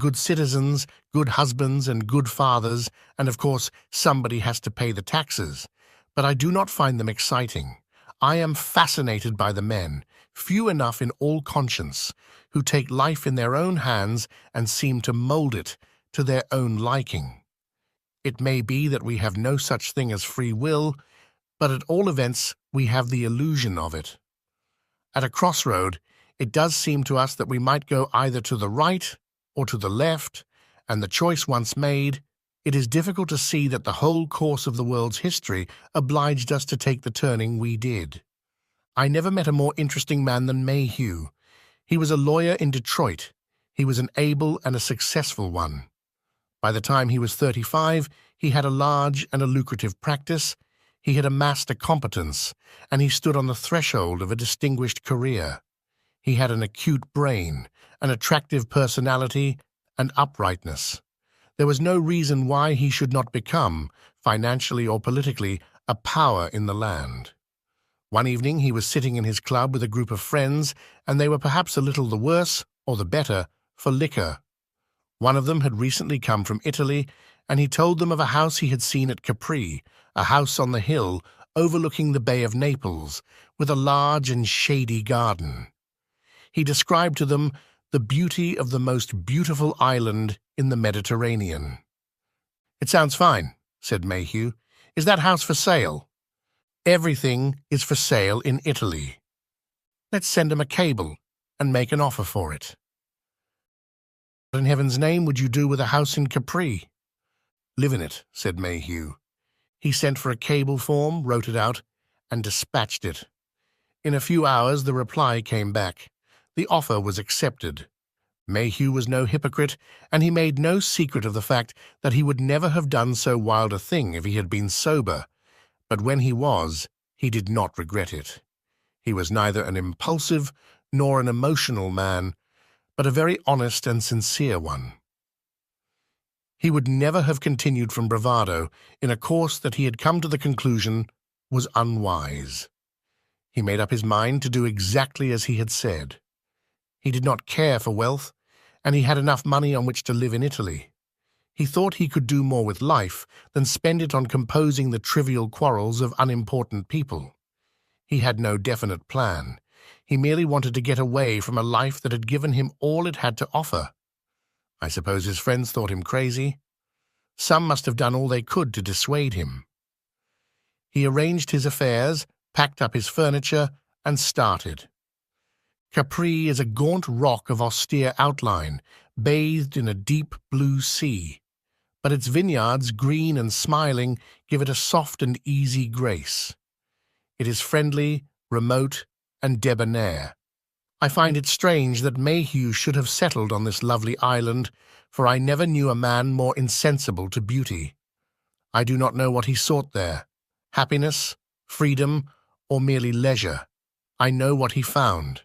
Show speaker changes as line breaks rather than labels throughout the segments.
good citizens, good husbands, and good fathers, and of course somebody has to pay the taxes. But I do not find them exciting. I am fascinated by the men, few enough in all conscience, who take life in their own hands and seem to mold it to their own liking. It may be that we have no such thing as free will, but at all events we have the illusion of it. At a crossroad, it does seem to us that we might go either to the right or to the left, and the choice once made, it is difficult to see that the whole course of the world's history obliged us to take the turning we did. I never met a more interesting man than Mayhew. He was a lawyer in Detroit. He was an able and a successful one. By the time he was 35, he had a large and a lucrative practice. He had amassed a competence, and he stood on the threshold of a distinguished career. He had an acute brain, an attractive personality, and uprightness. There was no reason why he should not become, financially or politically, a power in the land. One evening he was sitting in his club with a group of friends, and they were perhaps a little the worse, or the better, for liquor. One of them had recently come from Italy, and he told them of a house he had seen at Capri, a house on the hill overlooking the Bay of Naples, with a large and shady garden. He described to them the beauty of the most beautiful island in the Mediterranean. "It sounds fine," said Mayhew. "Is that house for sale?" "Everything is for sale in Italy." "Let's send him a cable and make an offer for it." "What in heaven's name would you do with a house in Capri?" "Live in it," said Mayhew. He sent for a cable form, wrote it out, and dispatched it. In a few hours the reply came back. The offer was accepted. Mayhew was no hypocrite, and he made no secret of the fact that he would never have done so wild a thing if he had been sober, but when he was, he did not regret it. He was neither an impulsive nor an emotional man, but a very honest and sincere one. He would never have continued from bravado in a course that he had come to the conclusion was unwise. He made up his mind to do exactly as he had said. He did not care for wealth, and he had enough money on which to live in Italy. He thought he could do more with life than spend it on composing the trivial quarrels of unimportant people. He had no definite plan. He merely wanted to get away from a life that had given him all it had to offer. I suppose his friends thought him crazy. Some must have done all they could to dissuade him. He arranged his affairs, packed up his furniture, and started. Capri is a gaunt rock of austere outline, bathed in a deep blue sea, but its vineyards, green and smiling, give it a soft and easy grace. It is friendly, remote, and debonair. I find it strange that Mayhew should have settled on this lovely island, for I never knew a man more insensible to beauty. I do not know what he sought there, happiness, freedom, or merely leisure. I know what he found.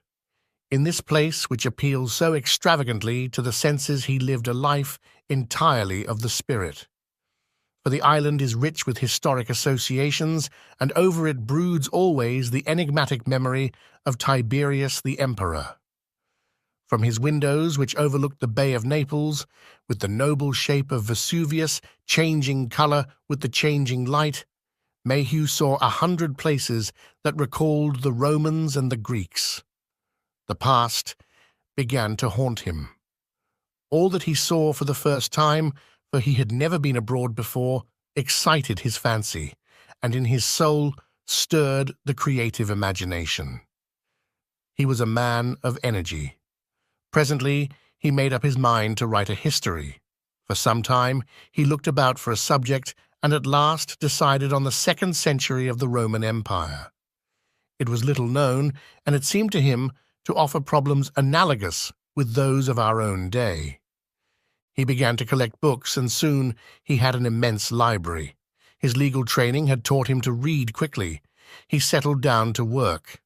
In this place, which appeals so extravagantly to the senses, he lived a life entirely of the spirit. For the island is rich with historic associations, and over it broods always the enigmatic memory of Tiberius the Emperor. From his windows, which overlooked the Bay of Naples, with the noble shape of Vesuvius changing color with the changing light, Mayhew saw 100 places that recalled the Romans and the Greeks. The past began to haunt him. All that he saw for the first time, for he had never been abroad before, excited his fancy, and in his soul stirred the creative imagination. He was a man of energy. Presently he made up his mind to write a history. For some time he looked about for a subject, and at last decided on the 2nd century of the Roman Empire. It was little known, and it seemed to him to offer problems analogous with those of our own day. He began to collect books, and soon he had an immense library. His legal training had taught him to read quickly. He settled down to work.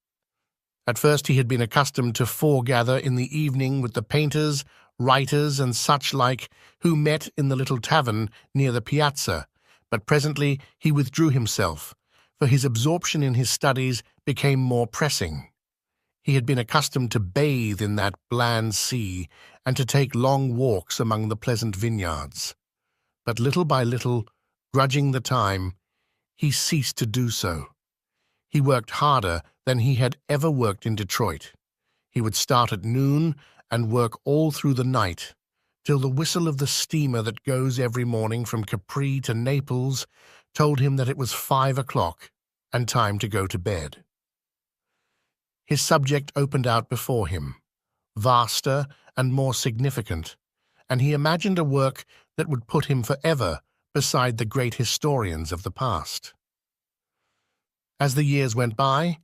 At first he had been accustomed to foregather in the evening with the painters, writers, and such like who met in the little tavern near the piazza, but presently he withdrew himself, for his absorption in his studies became more pressing. He had been accustomed to bathe in that bland sea and to take long walks among the pleasant vineyards. But little by little, grudging the time, he ceased to do so. He worked harder than he had ever worked in Detroit. He would start at noon and work all through the night, till the whistle of the steamer that goes every morning from Capri to Naples told him that it was 5 o'clock and time to go to bed. His subject opened out before him, vaster and more significant, and he imagined a work that would put him forever beside the great historians of the past. As the years went by,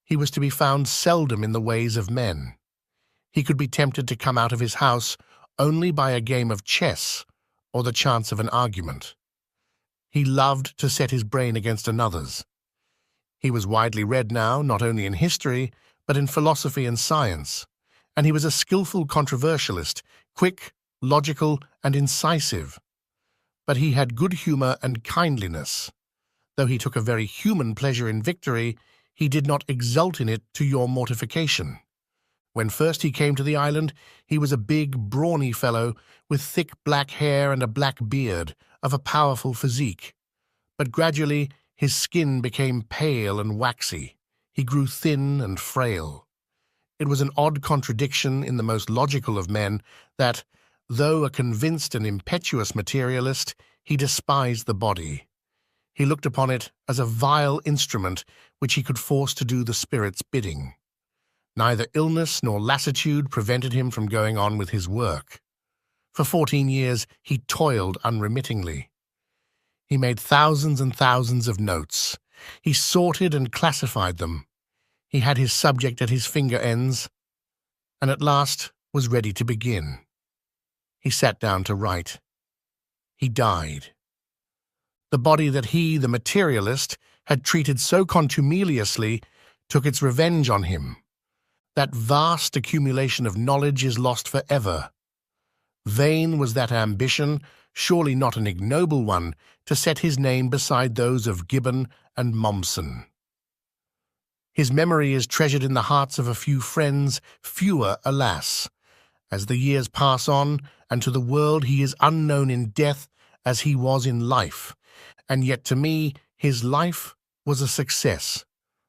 he was to be found seldom in the ways of men. He could be tempted to come out of his house only by a game of chess or the chance of an argument. He loved to set his brain against another's. He was widely read now, not only in history, but in philosophy and science, and he was a skillful controversialist, quick, logical, and incisive. But he had good humor and kindliness. Though he took a very human pleasure in victory, he did not exult in it to your mortification. When first he came to the island, he was a big, brawny fellow with thick black hair and a black beard, of a powerful physique. But gradually his skin became pale and waxy. He grew thin and frail. It was an odd contradiction in the most logical of men that, though a convinced and impetuous materialist, he despised the body. He looked upon it as a vile instrument which he could force to do the spirit's bidding. Neither illness nor lassitude prevented him from going on with his work. For 14 years he toiled unremittingly. He made thousands and thousands of notes. He sorted and classified them. He had his subject at his finger ends, and at last was ready to begin. He sat down to write. He died. The body that he, the materialist, had treated so contumeliously took its revenge on him. That vast accumulation of knowledge is lost forever. Vain was that ambition, surely not an ignoble one, to set his name beside those of Gibbon and Mommsen. His memory is treasured in the hearts of a few friends, fewer, alas. As the years pass on, and to the world he is unknown in death as he was in life, and yet to me his life was a success.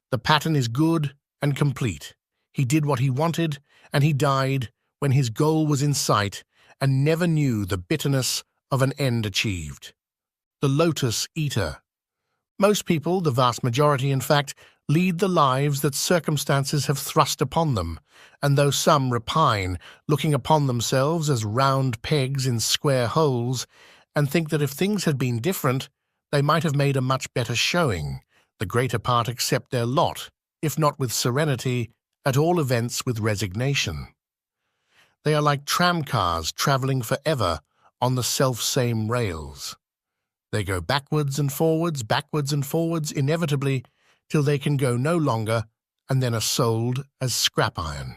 The pattern is good and complete. He did what he wanted, and he died when his goal was in sight and never knew the bitterness of an end achieved. The Lotus Eater. Most people, the vast majority in fact, lead the lives that circumstances have thrust upon them, and though some repine, looking upon themselves as round pegs in square holes, and think that if things had been different, they might have made a much better showing, the greater part accept their lot, if not with serenity, at all events with resignation. They are like tramcars travelling forever on the self-same rails. They go backwards and forwards, inevitably, till they can go no longer, and then are sold as scrap iron.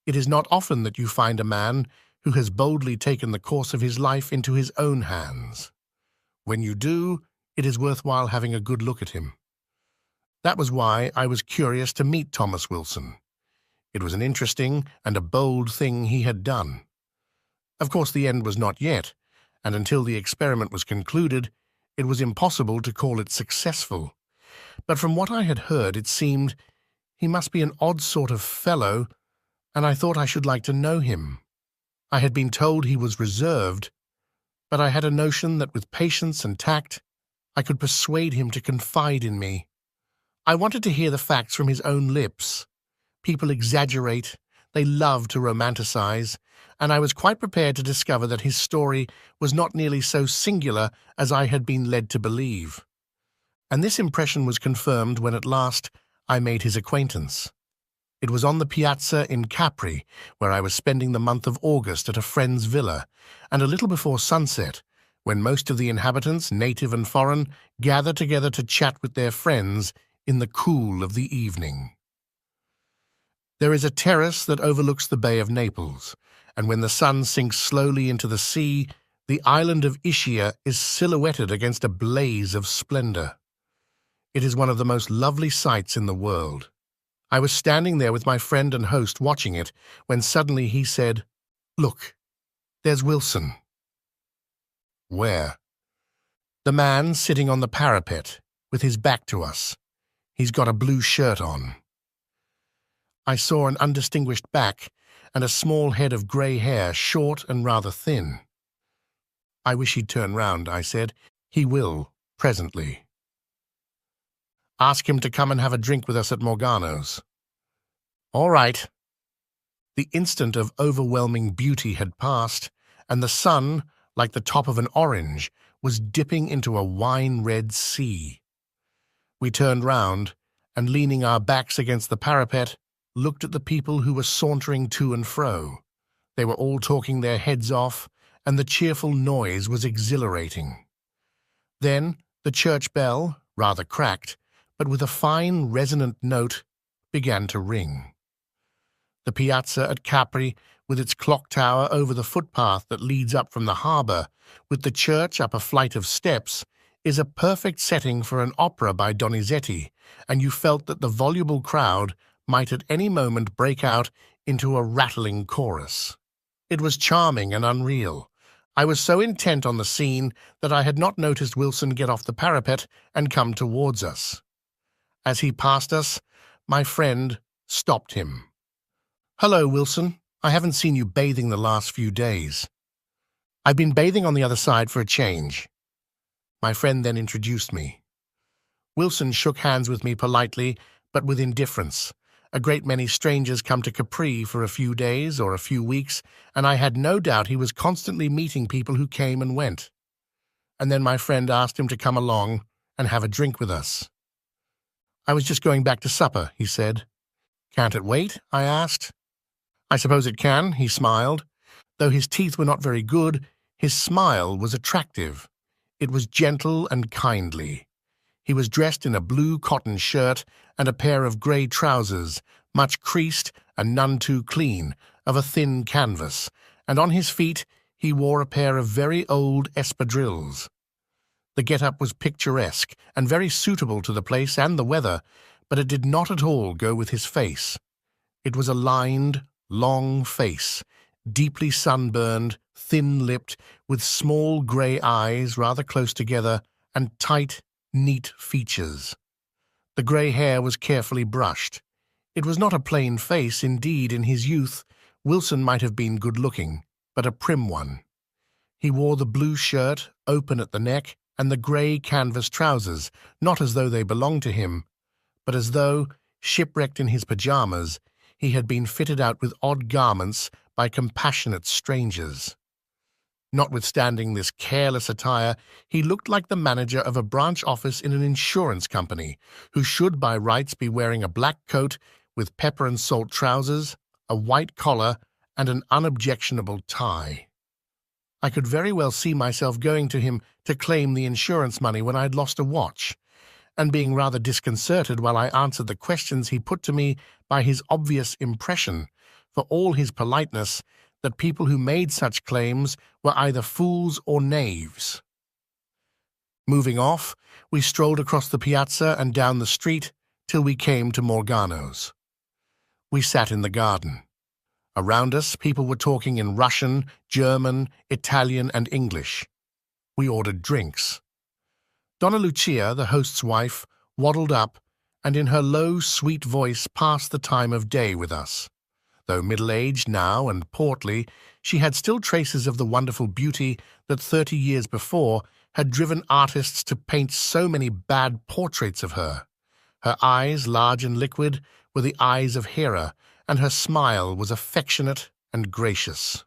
It is not often that you find a man who has boldly taken the course of his life into his own hands. When you do, it is worthwhile having a good look at him. That was why I was curious to meet Thomas Wilson. It was an interesting and a bold thing he had done. Of course, the end was not yet, and until the experiment was concluded, it was impossible to call it successful. But from what I had heard, it seemed he must be an odd sort of fellow, and I thought I should like to know him. I had been told he was reserved, but I had a notion that with patience and tact, I could persuade him to confide in me. I wanted to hear the facts from his own lips. People exaggerate, they love to romanticize, and I was quite prepared to discover that his story was not nearly so singular as I had been led to believe. And this impression was confirmed when at last I made his acquaintance. It was on the piazza in Capri, where I was spending the month of August at a friend's villa, and a little before sunset, when most of the inhabitants, native and foreign, gather together to chat with their friends in the cool of the evening. There is a terrace that overlooks the Bay of Naples, and when the sun sinks slowly into the sea, the island of Ischia is silhouetted against a blaze of splendor. It is one of the most lovely sights in the world. I was standing there with my friend and host watching it when suddenly he said, "Look, there's Wilson." "Where?" "The man sitting on the parapet, with his back to us. He's got a blue shirt on." I saw an undistinguished back and a small head of grey hair, short and rather thin. "I wish he'd turn round," I said. "He will, presently." "Ask him to come and have a drink with us at Morgano's." "All right." The instant of overwhelming beauty had passed, and the sun, like the top of an orange, was dipping into a wine-red sea. We turned round, and leaning our backs against the parapet, looked at the people who were sauntering to and fro. They were all talking their heads off, and the cheerful noise was exhilarating. Then the church bell, rather cracked, but with a fine resonant note, began to ring. The piazza at Capri, with its clock tower over the footpath that leads up from the harbour, with the church up a flight of steps, is a perfect setting for an opera by Donizetti, and you felt that the voluble crowd might at any moment break out into a rattling chorus. It was charming and unreal. I was so intent on the scene that I had not noticed Wilson get off the parapet and come towards us. As he passed us, my friend stopped him. "Hello, Wilson. I haven't seen you bathing the last few days." "I've been bathing on the other side for a change." My friend then introduced me. Wilson shook hands with me politely, but with indifference. A great many strangers come to Capri for a few days or a few weeks, and I had no doubt he was constantly meeting people who came and went. And then my friend asked him to come along and have a drink with us. "I was just going back to supper," he said. "Can't it wait?" I asked. "I suppose it can," he smiled. Though his teeth were not very good, his smile was attractive. It was gentle and kindly. He was dressed in a blue cotton shirt and a pair of grey trousers, much creased and none too clean, of a thin canvas, and on his feet he wore a pair of very old espadrilles. The get-up was picturesque and very suitable to the place and the weather, but it did not at all go with his face. It was a lined, long face, deeply sunburned, thin-lipped, with small grey eyes rather close together and tight, neat features. The grey hair was carefully brushed. It was not a plain face. Indeed, in his youth, Wilson might have been good-looking, but a prim one. He wore the blue shirt, open at the neck, and the grey canvas trousers, not as though they belonged to him, but as though, shipwrecked in his pyjamas, he had been fitted out with odd garments by compassionate strangers. Notwithstanding this careless attire, he looked like the manager of a branch office in an insurance company, who should by rights be wearing a black coat with pepper and salt trousers, a white collar, and an unobjectionable tie. I could very well see myself going to him to claim the insurance money when I had lost a watch, and being rather disconcerted while I answered the questions he put to me by his obvious impression, for all his politeness, that people who made such claims were either fools or knaves. Moving off, we strolled across the piazza and down the street till we came to Morgano's. We sat in the garden. Around us, people were talking in Russian, German, Italian, and English. We ordered drinks. Donna Lucia, the host's wife, waddled up and in her low, sweet voice passed the time of day with us. Though middle-aged now and portly, she had still traces of the wonderful beauty that 30 years before had driven artists to paint so many bad portraits of her. Her eyes, large and liquid, were the eyes of Hera, and her smile was affectionate and gracious.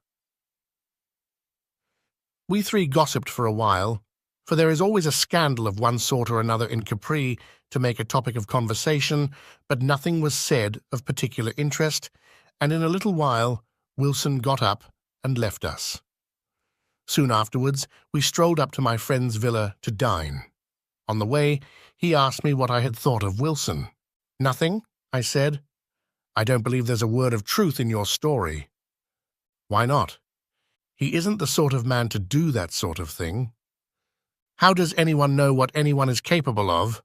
We three gossiped for a while, for there is always a scandal of one sort or another in Capri to make a topic of conversation, but nothing was said of particular interest, and in a little while Wilson got up and left us. Soon afterwards we strolled up to my friend's villa to dine. On the way, he asked me what I had thought of Wilson. "Nothing," I said. "I don't believe there's a word of truth in your story." "Why not?" "He isn't the sort of man to do that sort of thing." "How does anyone know what anyone is capable of?"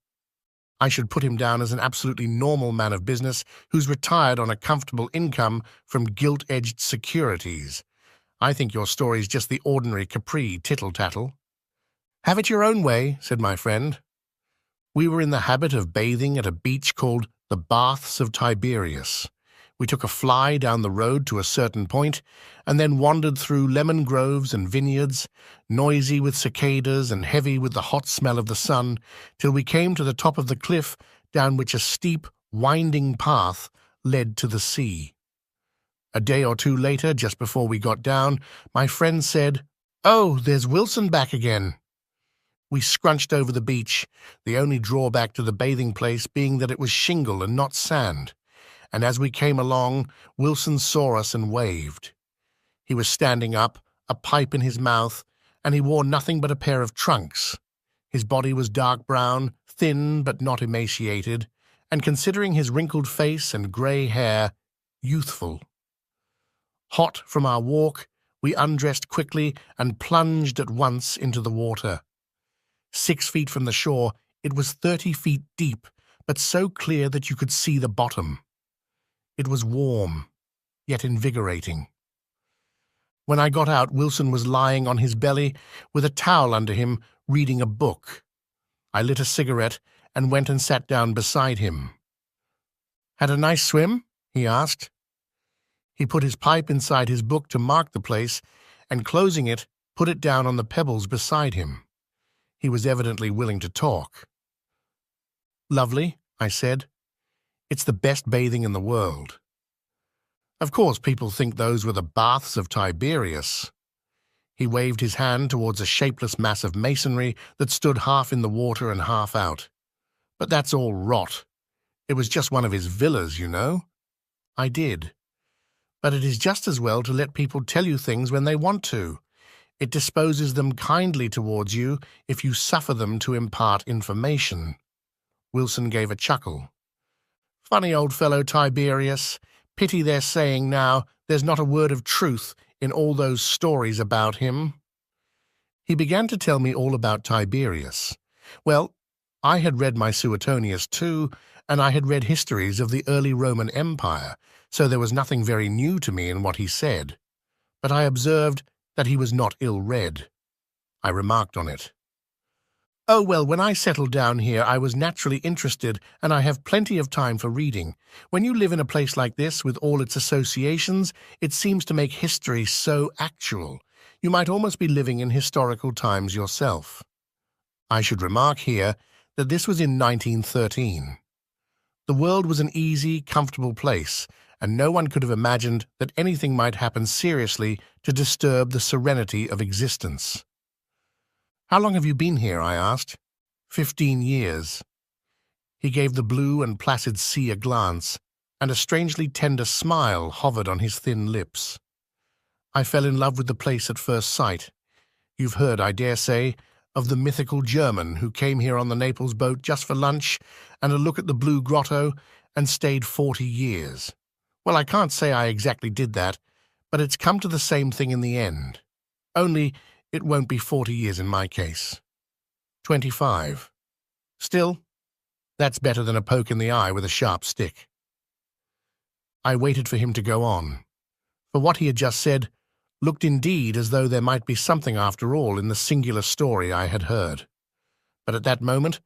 I should put him down as an absolutely normal man of business who's retired on a comfortable income from gilt-edged securities. I think your story's just the ordinary Capri tittle-tattle. Have it your own way, said my friend. We were in the habit of bathing at a beach called the Baths of Tiberias. We took a fly down the road to a certain point, and then wandered through lemon groves and vineyards, noisy with cicadas and heavy with the hot smell of the sun, till we came to the top of the cliff down which a steep, winding path led to the sea. A day or two later, just before we got down, my friend said, "Oh, there's Wilson back again." We scrunched over the beach, the only drawback to the bathing place being that it was shingle and not sand. And as we came along, Wilson saw us and waved. He was standing up, a pipe in his mouth, and he wore nothing but a pair of trunks. His body was dark brown, thin but not emaciated, and considering his wrinkled face and grey hair, youthful. Hot from our walk, we undressed quickly and plunged at once into the water. 6 feet from the shore, it was 30 feet deep, but so clear that you could see the bottom. It was warm, yet invigorating. When I got out, Wilson was lying on his belly with a towel under him, reading a book. I lit a cigarette and went and sat down beside him. "Had a nice swim?" he asked. He put his pipe inside his book to mark the place, and closing it, put it down on the pebbles beside him. He was evidently willing to talk. "Lovely," I said. "It's the best bathing in the world." Of course, people think those were the Baths of Tiberias. He waved his hand towards a shapeless mass of masonry that stood half in the water and half out. "But that's all rot. It was just one of his villas, you know." I did. But it is just as well to let people tell you things when they want to. It disposes them kindly towards you if you suffer them to impart information. Wilson gave a chuckle. "Funny old fellow Tiberius. Pity they're saying now there's not a word of truth in all those stories about him." He began to tell me all about Tiberius. Well, I had read my Suetonius too, and I had read histories of the early Roman Empire, so there was nothing very new to me in what he said. But I observed that he was not ill-read. I remarked on it. "Oh, well, when I settled down here, I was naturally interested, and I have plenty of time for reading. When you live in a place like this, with all its associations, it seems to make history so actual. You might almost be living in historical times yourself." I should remark here that this was in 1913. The world was an easy, comfortable place, and no one could have imagined that anything might happen seriously to disturb the serenity of existence. "How long have you been here?" I asked. 15 years. He gave the blue and placid sea a glance, and a strangely tender smile hovered on his thin lips. "I fell in love with the place at first sight. You've heard, I dare say, of the mythical German who came here on the Naples boat just for lunch and a look at the Blue Grotto and stayed 40 years. Well, I can't say I exactly did that, but it's come to the same thing in the end. Only it won't be 40 years in my case. 25. Still, that's better than a poke in the eye with a sharp stick." I waited for him to go on, for what he had just said looked indeed as though there might be something after all in the singular story I had heard. But at that moment,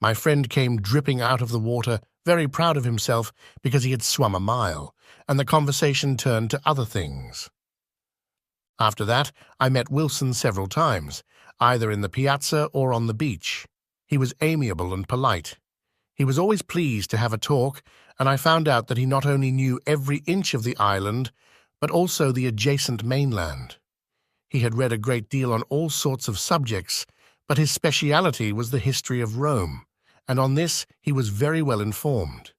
my friend came dripping out of the water, very proud of himself because he had swum a mile, and the conversation turned to other things. After that, I met Wilson several times, either in the piazza or on the beach. He was amiable and polite. He was always pleased to have a talk, and I found out that he not only knew every inch of the island, but also the adjacent mainland. He had read a great deal on all sorts of subjects, but his speciality was the history of Rome, and on this he was very well informed.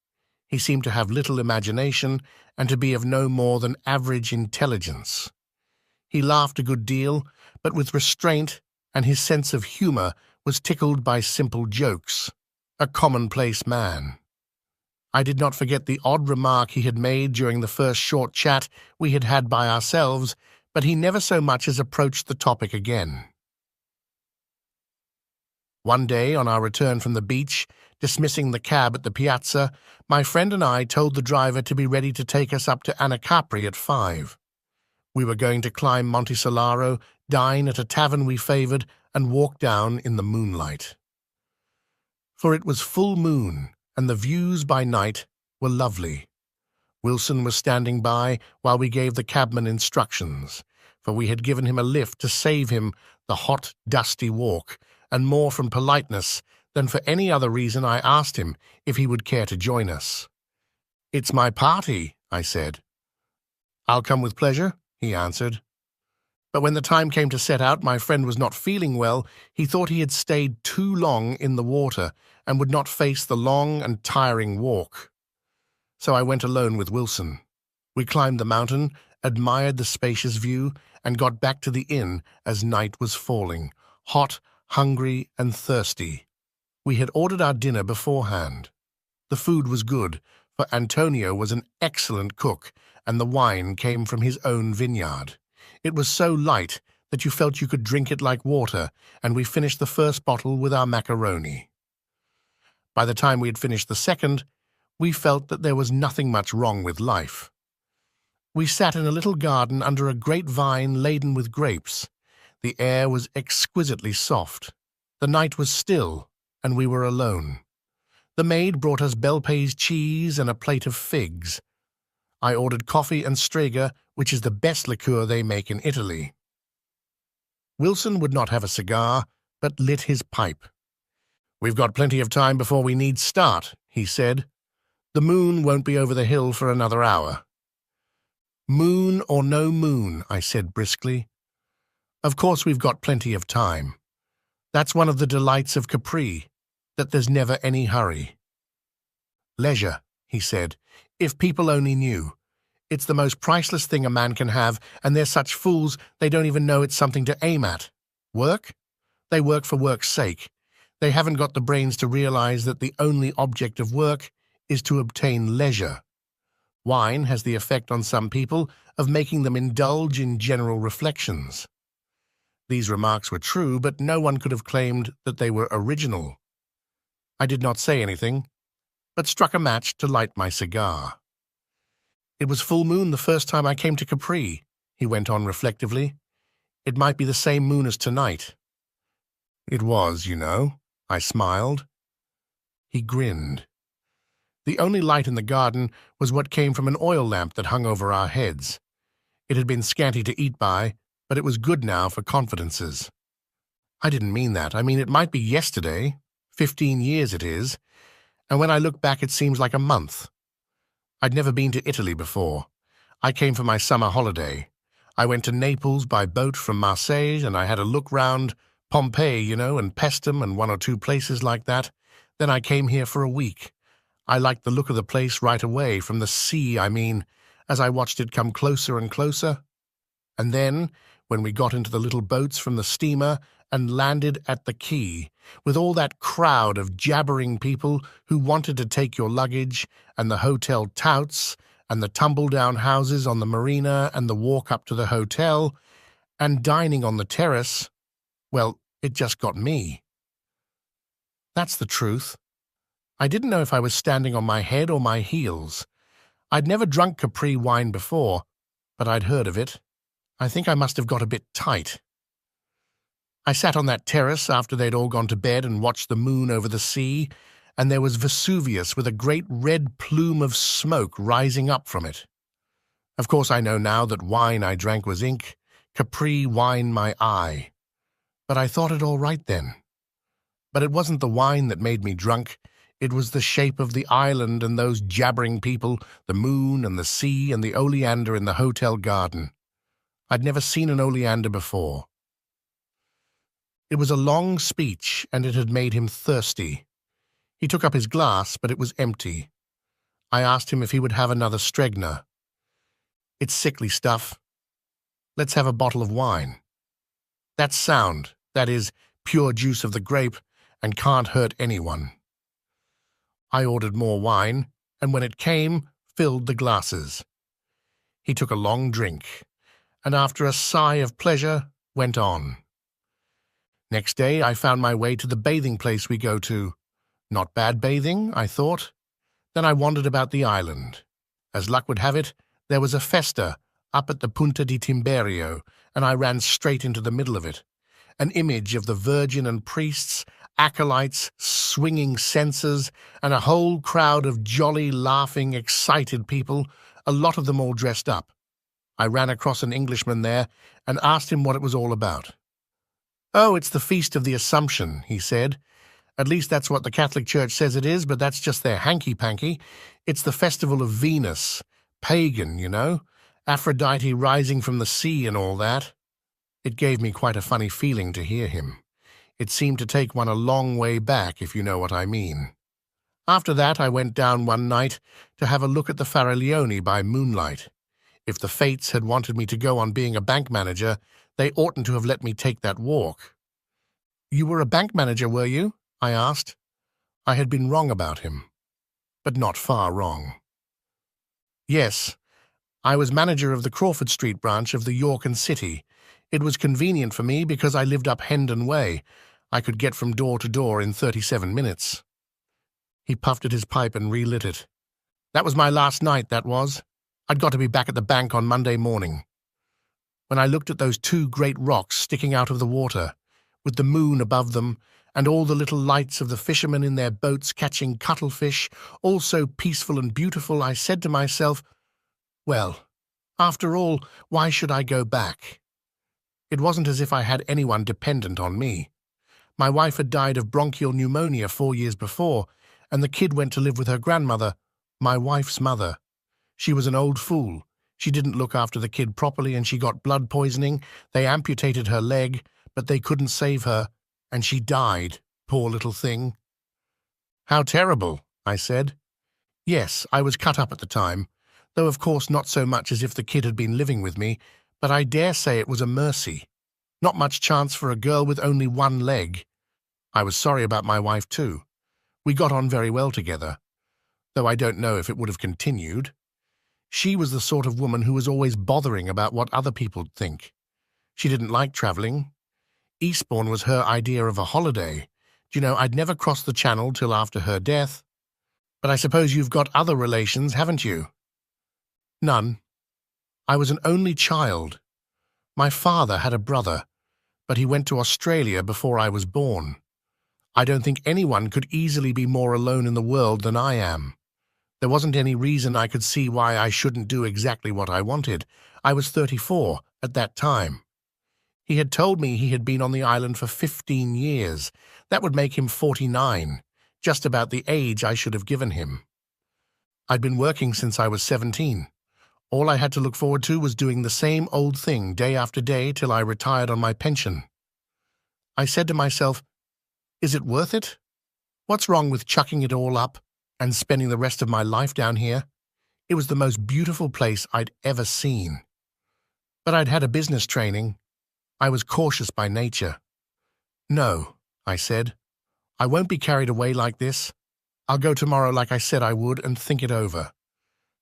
He seemed to have little imagination and to be of no more than average intelligence. He laughed a good deal, but with restraint, and his sense of humor was tickled by simple jokes. A commonplace man. I did not forget the odd remark he had made during the first short chat we had had by ourselves, but he never so much as approached the topic again. One day, on our return from the beach, Dismissing the cab at the piazza, my friend and I told the driver to be ready to take us up to Anacapri at 5. We were going to climb Monte Solaro, dine at a tavern we favoured, and walk down in the moonlight. For it was full moon, and the views by night were lovely. Wilson was standing by while we gave the cabman instructions, for we had given him a lift to save him the hot, dusty walk, and more from politeness than for any other reason I asked him if he would care to join us. "It's my party," I said. "I'll come with pleasure," he answered. But when the time came to set out, my friend was not feeling well. He thought he had stayed too long in the water and would not face the long and tiring walk. So I went alone with Wilson. We climbed the mountain, admired the spacious view, and got back to the inn as night was falling, hot, hungry, and thirsty. We had ordered our dinner beforehand. The food was good, for Antonio was an excellent cook, and the wine came from his own vineyard. It was so light that you felt you could drink it like water, and we finished the first bottle with our macaroni. By the time we had finished the second, we felt that there was nothing much wrong with life. We sat in a little garden under a great vine laden with grapes. The air was exquisitely soft. The night was still, and we were alone. The maid brought us Belpays cheese and a plate of figs. I ordered coffee and strega, which is the best liqueur they make in Italy. Wilson would not have a cigar, but lit his pipe. "We've got plenty of time before we need start," he said. "The moon won't be over the hill for another hour." "Moon or no moon," I said briskly. "Of course we've got plenty of time. That's one of the delights of Capri, that there's never any hurry." "Leisure," he said, "if people only knew. It's the most priceless thing a man can have, and they're such fools they don't even know it's something to aim at. Work? They work for work's sake. They haven't got the brains to realize that the only object of work is to obtain leisure. Wine has the effect on some people of making them indulge in general reflections." These remarks were true, but no one could have claimed that they were original. I did not say anything, but struck a match to light my cigar. "It was full moon the first time I came to Capri," he went on reflectively. "It might be the same moon as tonight." "It was, you know," I smiled. He grinned. The only light in the garden was what came from an oil lamp that hung over our heads. It had been scanty to eat by, but it was good now for confidences. "I didn't mean that. I mean, it might be yesterday. 15 years it is, and when I look back it seems like a month. I'd never been to Italy before. I came for my summer holiday. I went to Naples by boat from Marseille, and I had a look round Pompeii, you know, and Paestum and one or two places like that. Then I came here for a week. I liked the look of the place right away, from the sea, I mean, as I watched it come closer and closer. And then, when we got into the little boats from the steamer and landed at the quay, with all that crowd of jabbering people who wanted to take your luggage, and the hotel touts, and the tumble-down houses on the marina, and the walk up to the hotel, and dining on the terrace, well, it just got me. That's the truth. I didn't know if I was standing on my head or my heels. I'd never drunk Capri wine before, but I'd heard of it. I think I must have got a bit tight. I sat on that terrace after they'd all gone to bed and watched the moon over the sea, and there was Vesuvius with a great red plume of smoke rising up from it. Of course I know now that wine I drank was ink, Capri wine my eye. But I thought it all right then. But it wasn't the wine that made me drunk. It was the shape of the island and those jabbering people, the moon and the sea and the oleander in the hotel garden. I'd never seen an oleander before. It was a long speech, and it had made him thirsty. He took up his glass, but it was empty. I asked him if he would have another Stregna. "It's sickly stuff. Let's have a bottle of wine. That's sound, that is, pure juice of the grape, and can't hurt anyone." I ordered more wine, and when it came, filled the glasses. He took a long drink, and after a sigh of pleasure, went on. Next day I found my way to the bathing place we go to. Not bad bathing, I thought. Then I wandered about the island. As luck would have it, there was a festa up at the Punta di Timberio, and I ran straight into the middle of it. An image of the Virgin and priests, acolytes, swinging censers, and a whole crowd of jolly, laughing, excited people, a lot of them all dressed up. I ran across an Englishman there and asked him what it was all about. "Oh, it's the Feast of the Assumption," he said. "At least that's what the Catholic Church says it is, but that's just their hanky-panky. It's the festival of Venus. Pagan, you know. Aphrodite rising from the sea and all that." It gave me quite a funny feeling to hear him. It seemed to take one a long way back, if you know what I mean. After that, I went down one night to have a look at the Faraglioni by moonlight. If the fates had wanted me to go on being a bank manager, they oughtn't to have let me take that walk. "You were a bank manager, were you?" I asked. I had been wrong about him, but not far wrong. "Yes, I was manager of the Crawford Street branch of the York and City. It was convenient for me because I lived up Hendon Way. I could get from door to door in 37 minutes. He puffed at his pipe and relit it. "That was my last night, that was. I'd got to be back at the bank on Monday morning. When I looked at those two great rocks sticking out of the water, with the moon above them, and all the little lights of the fishermen in their boats catching cuttlefish, all so peaceful and beautiful, I said to myself, well, after all, why should I go back? It wasn't as if I had anyone dependent on me. My wife had died of bronchial pneumonia 4 years before, and the kid went to live with her grandmother, my wife's mother. She was an old fool. She didn't look after the kid properly and she got blood poisoning. They amputated her leg, but they couldn't save her, and she died, poor little thing." "How terrible," I said. "Yes, I was cut up at the time, though of course not so much as if the kid had been living with me, but I dare say it was a mercy. Not much chance for a girl with only one leg. I was sorry about my wife too. We got on very well together, though I don't know if it would have continued. She was the sort of woman who was always bothering about what other people'd think. She didn't like travelling. Eastbourne was her idea of a holiday. Do you know, I'd never crossed the Channel till after her death. But I suppose you've got other relations, haven't you?" "None. I was an only child. My father had a brother, but he went to Australia before I was born. I don't think anyone could easily be more alone in the world than I am. There wasn't any reason I could see why I shouldn't do exactly what I wanted. I was 34 at that time. He had told me he had been on the island for 15 years. That would make him 49, just about the age I should have given him. I'd been working since I was 17. All I had to look forward to was doing the same old thing day after day till I retired on my pension. I said to myself, is it worth it? What's wrong with chucking it all up and spending the rest of my life down here? It was the most beautiful place I'd ever seen. But I'd had a business training. I was cautious by nature. "No," I said, "I won't be carried away like this. I'll go tomorrow like I said I would and think it over.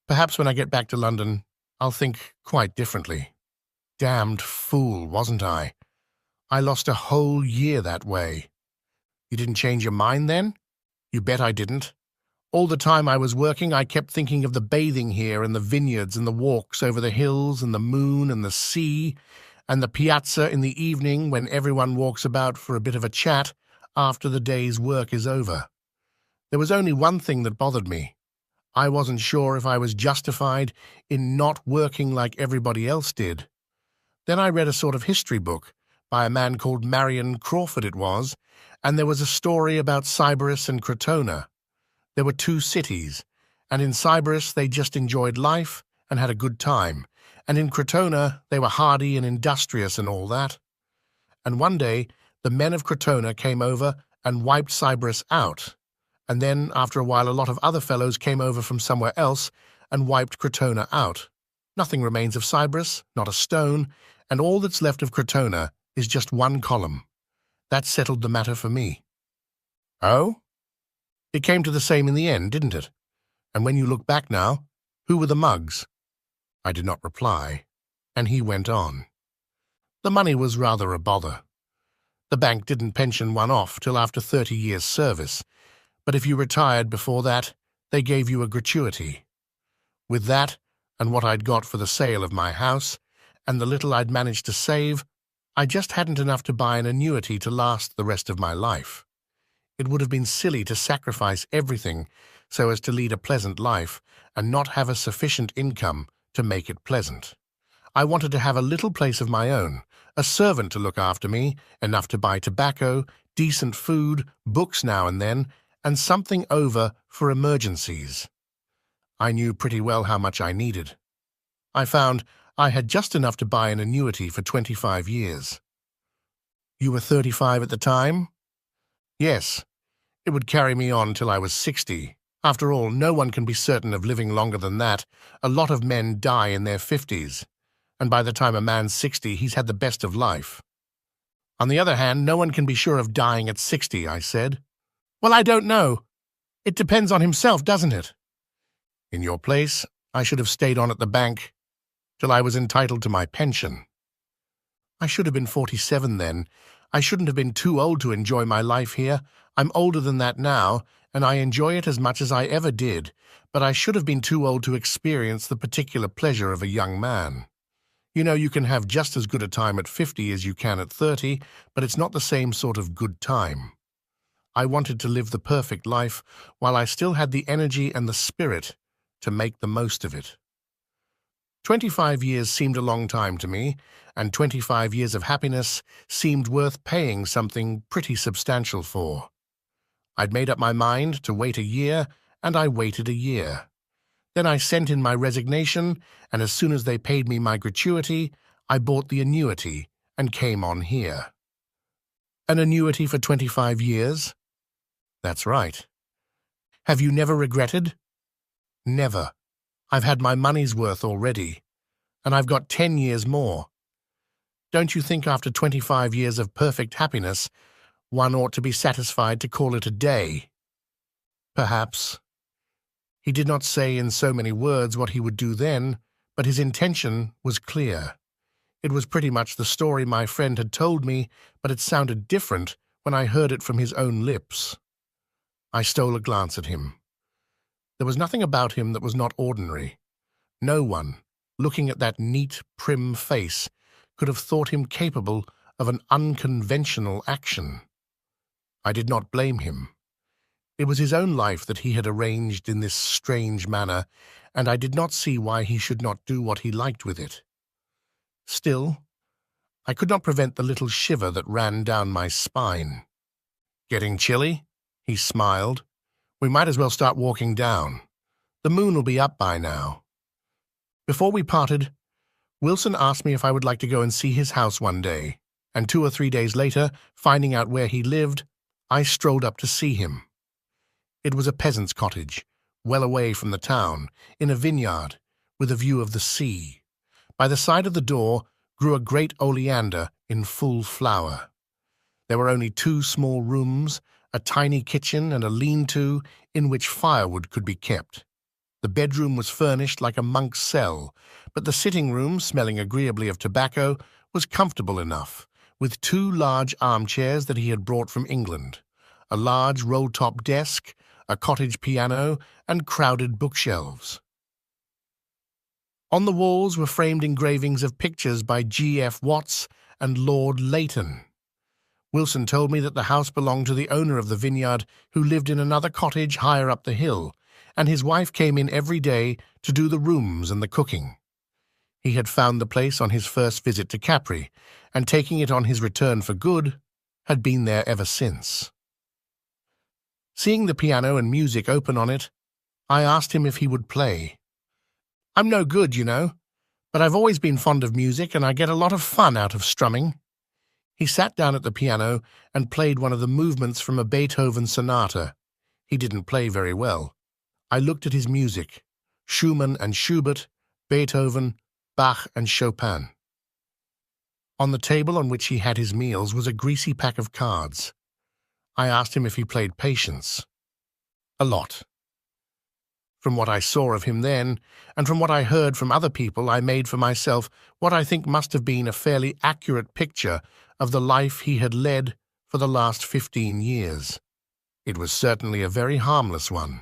Perhaps when I get back to London, I'll think quite differently." Damned fool, wasn't I? I lost a whole year that way. "You didn't change your mind then?" "You bet I didn't. All the time I was working, I kept thinking of the bathing here and the vineyards and the walks over the hills and the moon and the sea and the piazza in the evening when everyone walks about for a bit of a chat after the day's work is over. There was only one thing that bothered me. I wasn't sure if I was justified in not working like everybody else did. Then I read a sort of history book by a man called Marion Crawford it was, and there was a story about Sybaris and Crotona. There were two cities, and in Sybaris they just enjoyed life and had a good time, and in Crotona they were hardy and industrious and all that. And one day the men of Crotona came over and wiped Sybaris out, and then after a while a lot of other fellows came over from somewhere else and wiped Crotona out. Nothing remains of Sybaris, not a stone, and all that's left of Crotona is just one column. That settled the matter for me." "Oh?" "It came to the same in the end, didn't it? And when you look back now, who were the mugs?" I did not reply, and he went on. "The money was rather a bother. The bank didn't pension one off till after 30 years' service, But if you retired before that, they gave you a gratuity. With that, and what I'd got for the sale of my house, and the little I'd managed to save, I just hadn't enough to buy an annuity to last the rest of my life. It would have been silly to sacrifice everything so as to lead a pleasant life and not have a sufficient income to make it pleasant. I wanted to have a little place of my own, a servant to look after me, enough to buy tobacco, decent food, books now and then, and something over for emergencies. I knew pretty well how much I needed. I found I had just enough to buy an annuity for 25 years. You were 35 at the time? Yes. It would carry me on till I was 60. After all, no one can be certain of living longer than that. A lot of men die in their 50s, and by the time a man's 60, he's had the best of life. On the other hand, no one can be sure of dying at 60, I said. Well, I don't know. It depends on himself, doesn't it? In your place, I should have stayed on at the bank till I was entitled to my pension. I should have been 47 then. I shouldn't have been too old to enjoy my life here. I'm older than that now, and I enjoy it as much as I ever did, but I should have been too old to experience the particular pleasure of a young man. You know, you can have just as good a time at 50 as you can at 30, but it's not the same sort of good time. I wanted to live the perfect life while I still had the energy and the spirit to make the most of it. 25 years seemed a long time to me, and 25 years of happiness seemed worth paying something pretty substantial for. I'd made up my mind to wait a year, and I waited a year. Then I sent in my resignation, and as soon as they paid me my gratuity, I bought the annuity and came on here. An annuity for 25 years? That's right. Have you never regretted? Never. I've had my money's worth already, and I've got 10 years more. Don't you think after 25 years of perfect happiness, one ought to be satisfied to call it a day? Perhaps. He did not say in so many words what he would do then, but his intention was clear. It was pretty much the story my friend had told me, but it sounded different when I heard it from his own lips. I stole a glance at him. There was nothing about him that was not ordinary. No one, looking at that neat, prim face, could have thought him capable of an unconventional action. I did not blame him. It was his own life that he had arranged in this strange manner, and I did not see why he should not do what he liked with it. Still, I could not prevent the little shiver that ran down my spine. Getting chilly? He smiled. We might as well start walking down. The moon will be up by now. Before we parted, Wilson asked me if I would like to go and see his house one day, and 2 or 3 days later, finding out where he lived, I strolled up to see him. It was a peasant's cottage, well away from the town, in a vineyard, with a view of the sea. By the side of the door grew a great oleander in full flower. There were only 2 small rooms, a tiny kitchen and a lean-to in which firewood could be kept. The bedroom was furnished like a monk's cell, but the sitting room, smelling agreeably of tobacco, was comfortable enough, with 2 large armchairs that he had brought from England, a large roll-top desk, a cottage piano, and crowded bookshelves. On the walls were framed engravings of pictures by G.F. Watts and Lord Leighton. Wilson told me that the house belonged to the owner of the vineyard, who lived in another cottage higher up the hill, and his wife came in every day to do the rooms and the cooking. He had found the place on his first visit to Capri, and taking it on his return for good, had been there ever since. Seeing the piano and music open on it, I asked him if he would play. I'm no good, you know, but I've always been fond of music and I get a lot of fun out of strumming. He sat down at the piano and played one of the movements from a Beethoven sonata. He didn't play very well. I looked at his music, Schumann and Schubert, Beethoven, Bach and Chopin. On the table on which he had his meals was a greasy pack of cards. I asked him if he played patience. A lot. From what I saw of him then, and from what I heard from other people, I made for myself what I think must have been a fairly accurate picture of the life he had led for the last 15 years. It was certainly a very harmless one.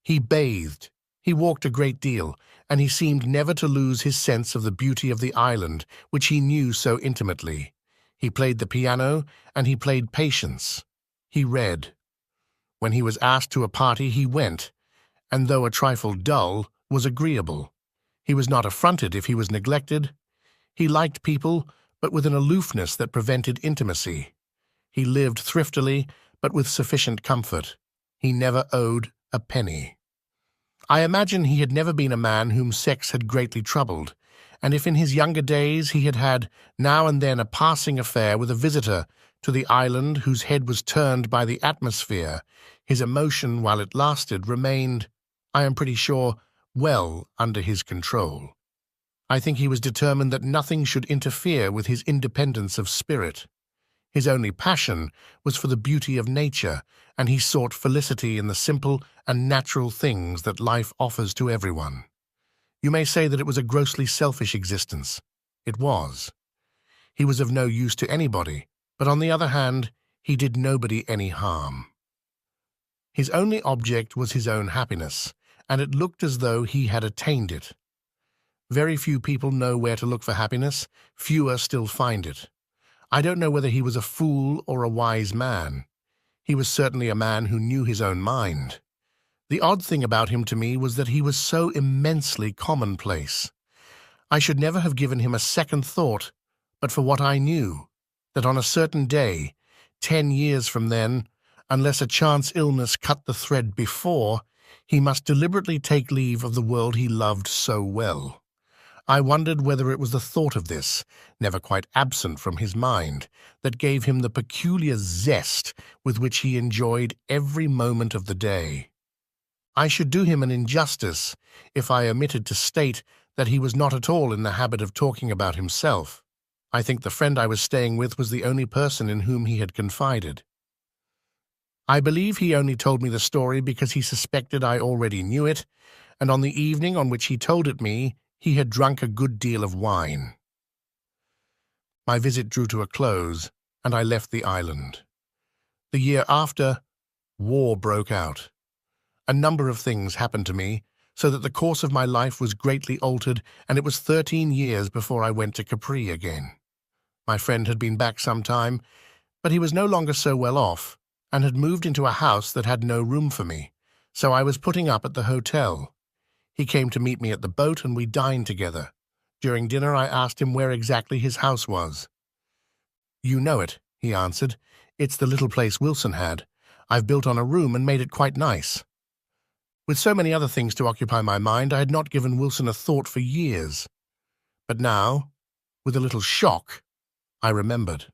He bathed, he walked a great deal, and he seemed never to lose his sense of the beauty of the island, which he knew so intimately. He played the piano, and he played patience. He read. When he was asked to a party, he went, and though a trifle dull, was agreeable. He was not affronted if he was neglected. He liked people, but with an aloofness that prevented intimacy. He lived thriftily, but with sufficient comfort. He never owed a penny. I imagine he had never been a man whom sex had greatly troubled, and if in his younger days he had had now and then a passing affair with a visitor to the island whose head was turned by the atmosphere, his emotion, while it lasted, remained, I am pretty sure, well under his control. I think he was determined that nothing should interfere with his independence of spirit. His only passion was for the beauty of nature, and he sought felicity in the simple and natural things that life offers to everyone. You may say that it was a grossly selfish existence. It was. He was of no use to anybody, but on the other hand, he did nobody any harm. His only object was his own happiness, and it looked as though he had attained it. Very few people know where to look for happiness, fewer still find it. I don't know whether he was a fool or a wise man. He was certainly a man who knew his own mind. The odd thing about him to me was that he was so immensely commonplace. I should never have given him a second thought, but for what I knew, that on a certain day, 10 years from then, unless a chance illness cut the thread before, he must deliberately take leave of the world he loved so well. I wondered whether it was the thought of this, never quite absent from his mind, that gave him the peculiar zest with which he enjoyed every moment of the day. I should do him an injustice if I omitted to state that he was not at all in the habit of talking about himself. I think the friend I was staying with was the only person in whom he had confided. I believe he only told me the story because he suspected I already knew it, and on the evening on which he told it me, he had drunk a good deal of wine. My visit drew to a close, and I left the island. The year after, war broke out. A number of things happened to me, so that the course of my life was greatly altered, and it was 13 years before I went to Capri again. My friend had been back some time, but he was no longer so well off, and had moved into a house that had no room for me, so I was putting up at the hotel. He came to meet me at the boat, and we dined together. During dinner I asked him where exactly his house was. "You know it," he answered. "It's the little place Wilson had. I've built on a room and made it quite nice." With so many other things to occupy my mind, I had not given Wilson a thought for years. But now, with a little shock, I remembered.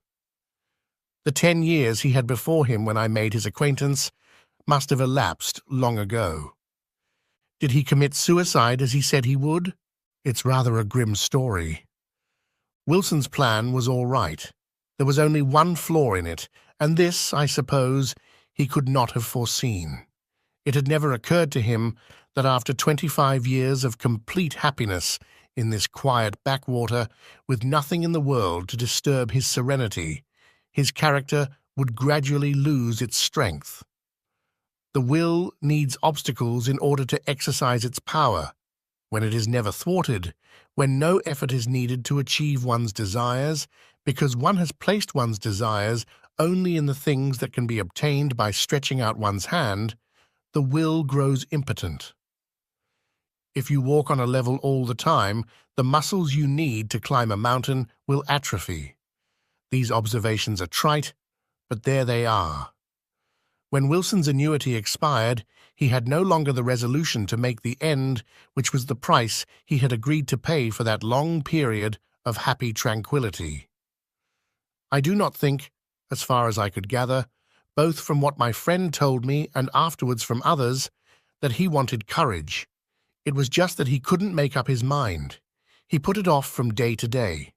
The 10 years he had before him when I made his acquaintance must have elapsed long ago. Did he commit suicide as he said he would? It's rather a grim story. Wilson's plan was all right. There was only one flaw in it, and this, I suppose, he could not have foreseen. It had never occurred to him that after 25 years of complete happiness in this quiet backwater, with nothing in the world to disturb his serenity, his character would gradually lose its strength. The will needs obstacles in order to exercise its power. When it is never thwarted, when no effort is needed to achieve one's desires, because one has placed one's desires only in the things that can be obtained by stretching out one's hand, the will grows impotent. If you walk on a level all the time, the muscles you need to climb a mountain will atrophy. These observations are trite, but there they are. When Wilson's annuity expired, he had no longer the resolution to make the end, which was the price he had agreed to pay for that long period of happy tranquility. I do not think, as far as I could gather, both from what my friend told me and afterwards from others, that he wanted courage. It was just that he couldn't make up his mind. He put it off from day to day.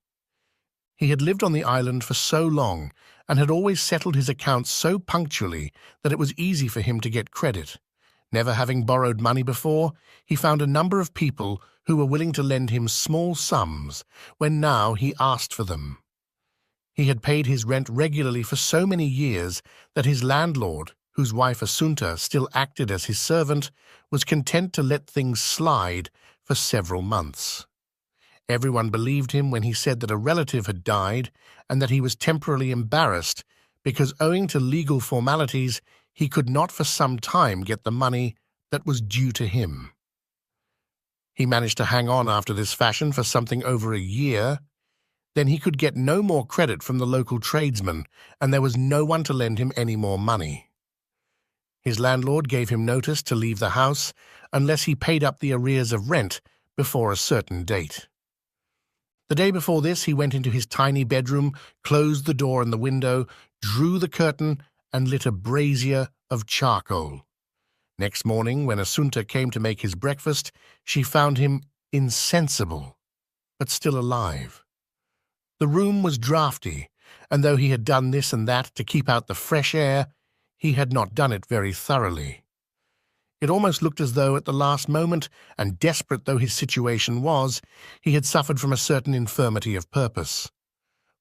He had lived on the island for so long, and had always settled his accounts so punctually that it was easy for him to get credit. Never having borrowed money before, he found a number of people who were willing to lend him small sums when now he asked for them. He had paid his rent regularly for so many years that his landlord, whose wife Assunta still acted as his servant, was content to let things slide for several months. Everyone believed him when he said that a relative had died and that he was temporarily embarrassed because, owing to legal formalities, he could not for some time get the money that was due to him. He managed to hang on after this fashion for something over a year. Then he could get no more credit from the local tradesmen, and there was no one to lend him any more money. His landlord gave him notice to leave the house unless he paid up the arrears of rent before a certain date. The day before this, he went into his tiny bedroom, closed the door and the window, drew the curtain, and lit a brazier of charcoal. Next morning, when Assunta came to make his breakfast, she found him insensible, but still alive. The room was draughty, and though he had done this and that to keep out the fresh air, he had not done it very thoroughly. It almost looked as though at the last moment, and desperate though his situation was, he had suffered from a certain infirmity of purpose.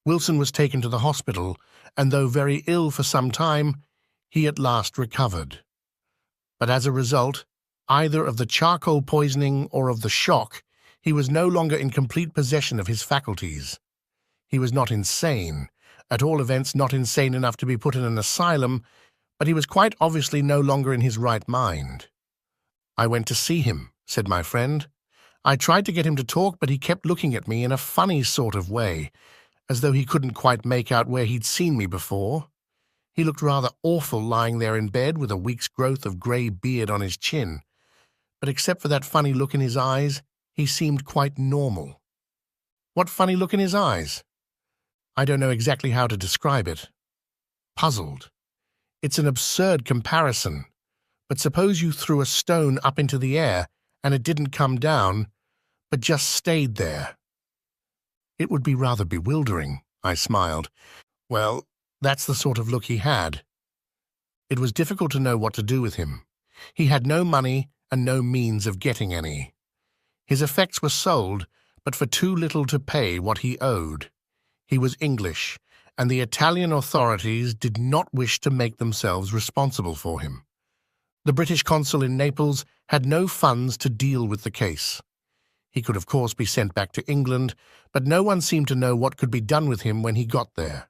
Wilson was taken to the hospital, and though very ill for some time, he at last recovered. But as a result, either of the charcoal poisoning or of the shock, he was no longer in complete possession of his faculties. He was not insane, at all events not insane enough to be put in an asylum, but he was quite obviously no longer in his right mind. "I went to see him," said my friend. "I tried to get him to talk, but he kept looking at me in a funny sort of way, as though he couldn't quite make out where he'd seen me before. He looked rather awful lying there in bed with a week's growth of grey beard on his chin, but except for that funny look in his eyes, he seemed quite normal." "What funny look in his eyes?" "I don't know exactly how to describe it." Puzzled. "It's an absurd comparison, but suppose you threw a stone up into the air and it didn't come down, but just stayed there." "It would be rather bewildering," I smiled. "Well, that's the sort of look he had." It was difficult to know what to do with him. He had no money and no means of getting any. His effects were sold, but for too little to pay what he owed. He was English, and the Italian authorities did not wish to make themselves responsible for him. The British consul in Naples had no funds to deal with the case. He could of course be sent back to England, but no one seemed to know what could be done with him when he got there.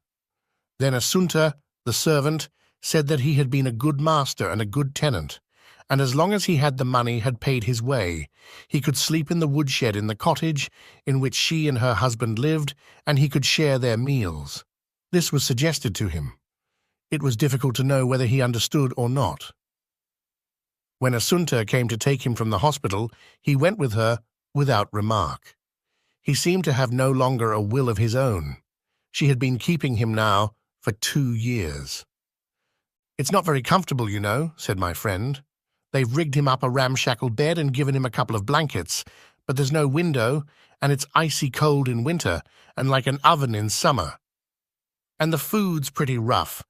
Then Assunta, the servant, said that he had been a good master and a good tenant, and as long as he had the money had paid his way, he could sleep in the woodshed in the cottage in which she and her husband lived, and he could share their meals. This was suggested to him. It was difficult to know whether he understood or not. When Assunta came to take him from the hospital, he went with her without remark. He seemed to have no longer a will of his own. She had been keeping him now for 2 years. "It's not very comfortable, you know," said my friend. "They've rigged him up a ramshackle bed and given him a couple of blankets, but there's no window, and it's icy cold in winter and like an oven in summer. And the food's pretty rough.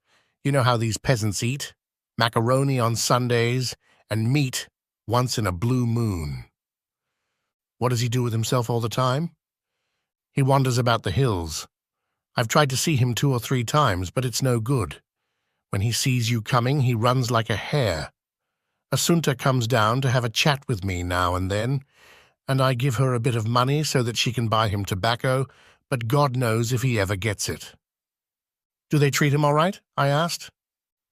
You know how these peasants eat? Macaroni on Sundays and meat once in a blue moon." "What does he do with himself all the time?" "He wanders about the hills. I've tried to see him 2 or 3 times, but it's no good. When he sees you coming, he runs like a hare. Assunta comes down to have a chat with me now and then, and I give her a bit of money so that she can buy him tobacco, but God knows if he ever gets it." "Do they treat him all right?" I asked.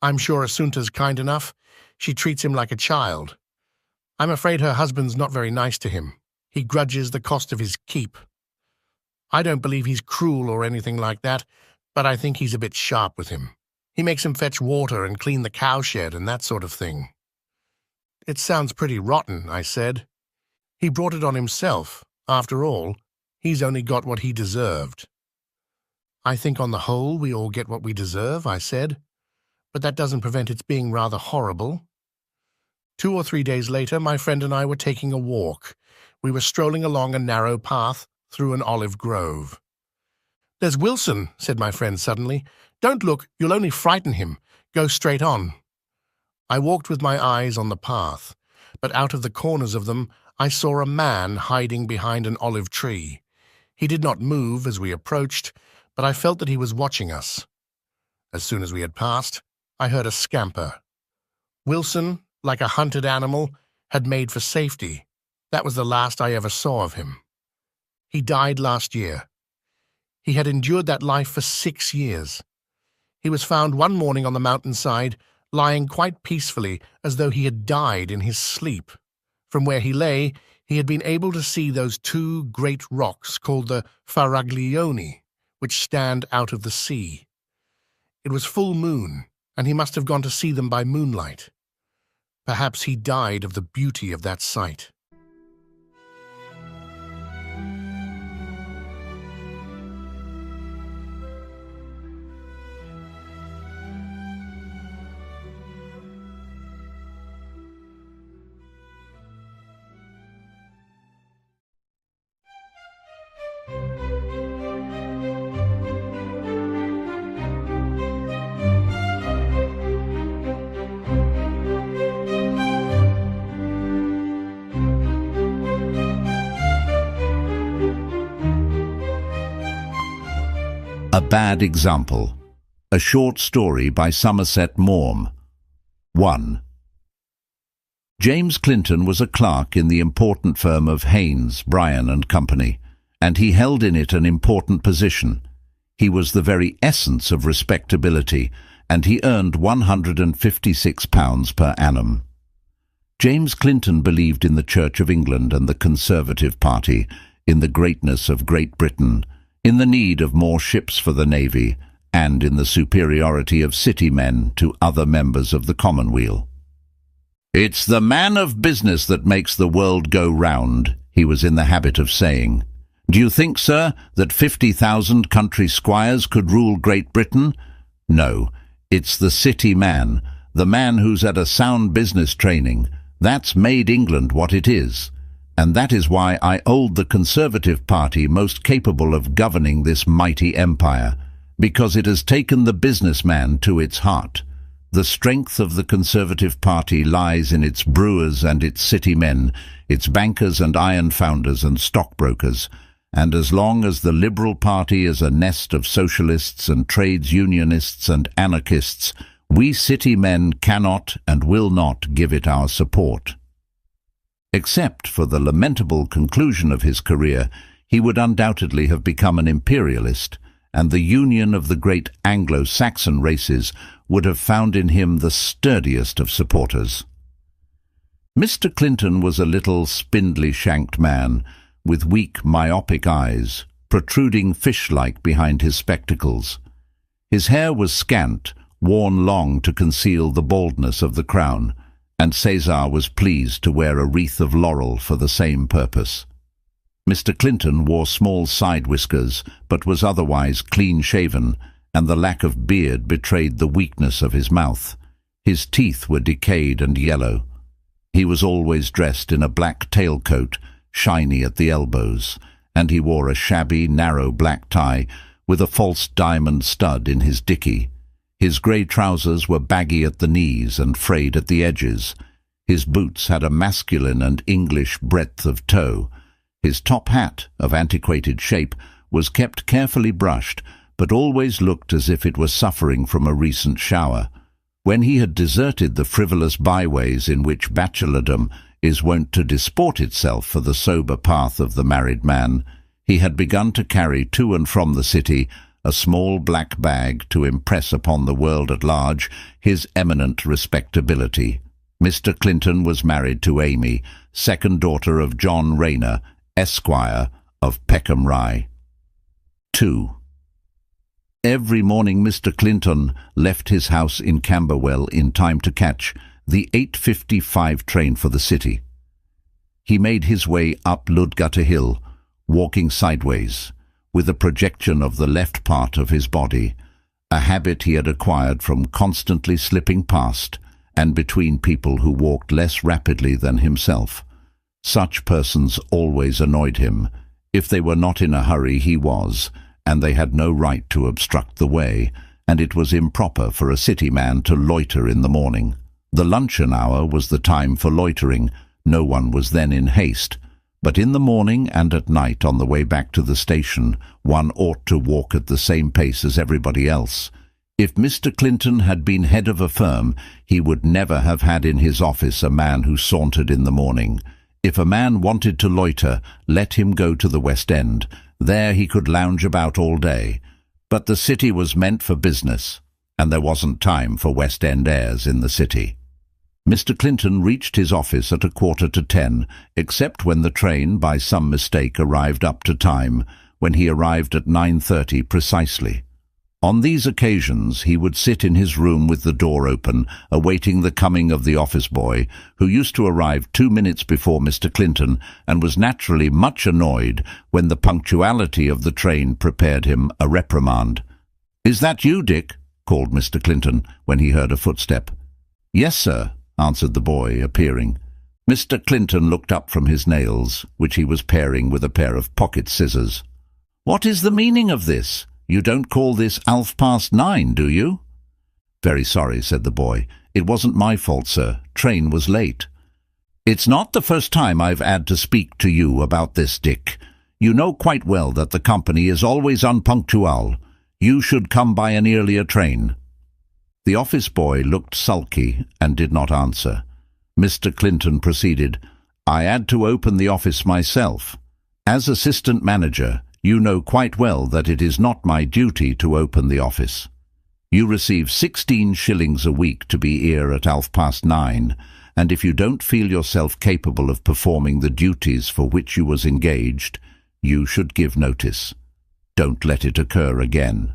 "I'm sure Assunta's kind enough. She treats him like a child. I'm afraid her husband's not very nice to him. He grudges the cost of his keep. I don't believe he's cruel or anything like that, but I think he's a bit sharp with him. He makes him fetch water and clean the cowshed and that sort of thing." "It sounds pretty rotten," I said. "He brought it on himself. After all, he's only got what he deserved." "I think on the whole we all get what we deserve," I said, "but that doesn't prevent its being rather horrible." 2 or 3 days later, my friend and I were taking a walk. We were strolling along a narrow path through an olive grove. "There's Wilson," said my friend suddenly. "Don't look, you'll only frighten him. Go straight on." I walked with my eyes on the path, but out of the corners of them I saw a man hiding behind an olive tree. He did not move as we approached, but I felt that he was watching us. As soon as we had passed, I heard a scamper. Wilson, like a hunted animal, had made for safety. That was the last I ever saw of him. He died last year. He had endured that life for 6 years. He was found one morning on the mountainside, lying quite peacefully as though he had died in his sleep. From where he lay, he had been able to see those 2 great rocks called the Faraglioni, which stand out of the sea. It was full moon, and he must have gone to see them by moonlight. Perhaps he died of the beauty of that sight.
A Bad Example. A short story by Somerset Maugham. 1. James Clinton was a clerk in the important firm of Haynes, Bryan and Company, and he held in it an important position. He was the very essence of respectability, and he earned £156 per annum. James Clinton believed in the Church of England and the Conservative Party, in the greatness of Great Britain, in the need of more ships for the Navy, and in the superiority of city men to other members of the Commonweal. "It's the man of business that makes the world go round," he was in the habit of saying. "Do you think, sir, that 50,000 country squires could rule Great Britain? No, it's the city man, the man who's had a sound business training. That's made England what it is. And that is why I hold the Conservative Party most capable of governing this mighty empire, because it has taken the businessman to its heart. The strength of the Conservative Party lies in its brewers and its city men, its bankers and iron founders and stockbrokers, and as long as the Liberal Party is a nest of socialists and trades unionists and anarchists, we city men cannot and will not give it our support." Except for the lamentable conclusion of his career, he would undoubtedly have become an imperialist, and the union of the great Anglo-Saxon races would have found in him the sturdiest of supporters. Mr. Clinton was a little spindly-shanked man, with weak, myopic eyes, protruding fish-like behind his spectacles. His hair was scant, worn long to conceal the baldness of the crown, and Caesar was pleased to wear a wreath of laurel for the same purpose. Mr. Clinton wore small side whiskers, but was otherwise clean-shaven, and the lack of beard betrayed the weakness of his mouth. His teeth were decayed and yellow. He was always dressed in a black tailcoat, shiny at the elbows, and he wore a shabby, narrow black tie with a false diamond stud in his dickey. His grey trousers were baggy at the knees and frayed at the edges. His boots had a masculine and English breadth of toe. His top hat, of antiquated shape, was kept carefully brushed, but always looked as if it were suffering from a recent shower. When he had deserted the frivolous byways in which bachelordom is wont to disport itself for the sober path of the married man, he had begun to carry to and from the city a small black bag to impress upon the world at large his eminent respectability. Mr. Clinton was married to Amy, second daughter of John Rayner, Esquire, of Peckham Rye. 2. Every morning Mr. Clinton left his house in Camberwell in time to catch the 8:55 train for the city. He made his way up Ludgate Hill, walking sideways, with a projection of the left part of his body, a habit he had acquired from constantly slipping past and between people who walked less rapidly than himself. Such persons always annoyed him. If they were not in a hurry, he was, and they had no right to obstruct the way, and it was improper for a city man to loiter in the morning. The luncheon hour was the time for loitering. No one was then in haste. But in the morning and at night on the way back to the station, one ought to walk at the same pace as everybody else. If Mr. Clinton had been head of a firm, he would never have had in his office a man who sauntered in the morning. If a man wanted to loiter, let him go to the West End. There he could lounge about all day. But the city was meant for business, and there wasn't time for West End airs in the city. Mr. Clinton reached his office at 9:45, except when the train, by some mistake, arrived up to time, when he arrived at 9:30 precisely. On these occasions he would sit in his room with the door open, awaiting the coming of the office boy, who used to arrive 2 minutes before Mr. Clinton, and was naturally much annoyed when the punctuality of the train prepared him a reprimand. "Is that you, Dick?" called Mr. Clinton, when he heard a footstep. "Yes, sir," answered the boy, appearing. Mr. Clinton looked up from his nails, which he was paring with a pair of pocket scissors. "What is the meaning of this? You don't call this 9:30, do you?" "Very sorry," said the boy. "It wasn't my fault, sir. Train was late." "It's not the first time I've had to speak to you about this, Dick. You know quite well that the company is always unpunctual. You should come by an earlier train." The office boy looked sulky and did not answer. Mr. Clinton proceeded, "I had to open the office myself. As assistant manager, you know quite well that it is not my duty to open the office. You receive 16 shillings a week to be here at 9:30, and if you don't feel yourself capable of performing the duties for which you was engaged, you should give notice. Don't let it occur again."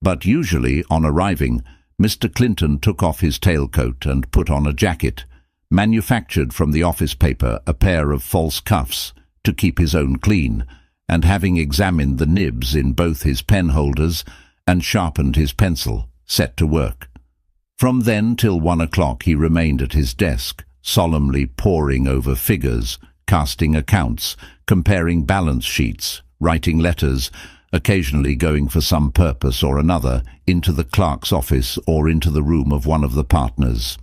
But usually, on arriving, Mr. Clinton took off his tailcoat and put on a jacket, manufactured from the office paper a pair of false cuffs to keep his own clean, and having examined the nibs in both his pen holders and sharpened his pencil, set to work. From then till 1 o'clock he remained at his desk, solemnly poring over figures, casting accounts, comparing balance sheets, writing letters, occasionally going for some purpose or another into the clerk's office or into the room of one of the partners.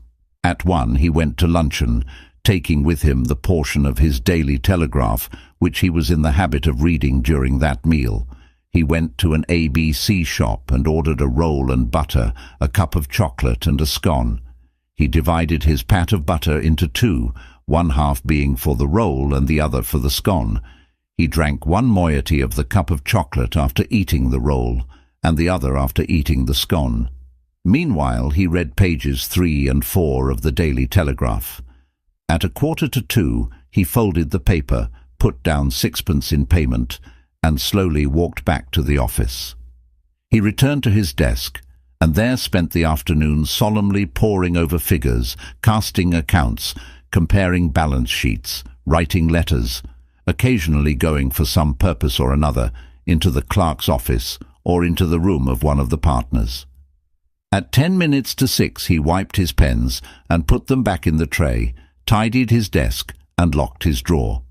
At 1 he went to luncheon, taking with him the portion of his Daily Telegraph which he was in the habit of reading during that meal. He went to an ABC shop and ordered a roll and butter, a cup of chocolate and a scone. He divided his pat of butter into 2, one half being for the roll and the other for the scone. He drank 1 moiety of the cup of chocolate after eating the roll, and the other after eating the scone. Meanwhile he read pages 3 and 4 of the Daily Telegraph. At 1:45 he folded the paper, put down 6pence in payment, and slowly walked back to the office. He returned to his desk, and there spent the afternoon solemnly poring over figures, casting accounts, comparing balance sheets, writing letters, occasionally going for some purpose or another into the clerk's office or into the room of one of the partners. At 6:10 he wiped his pens and put them back in the tray, tidied his desk and locked his drawer.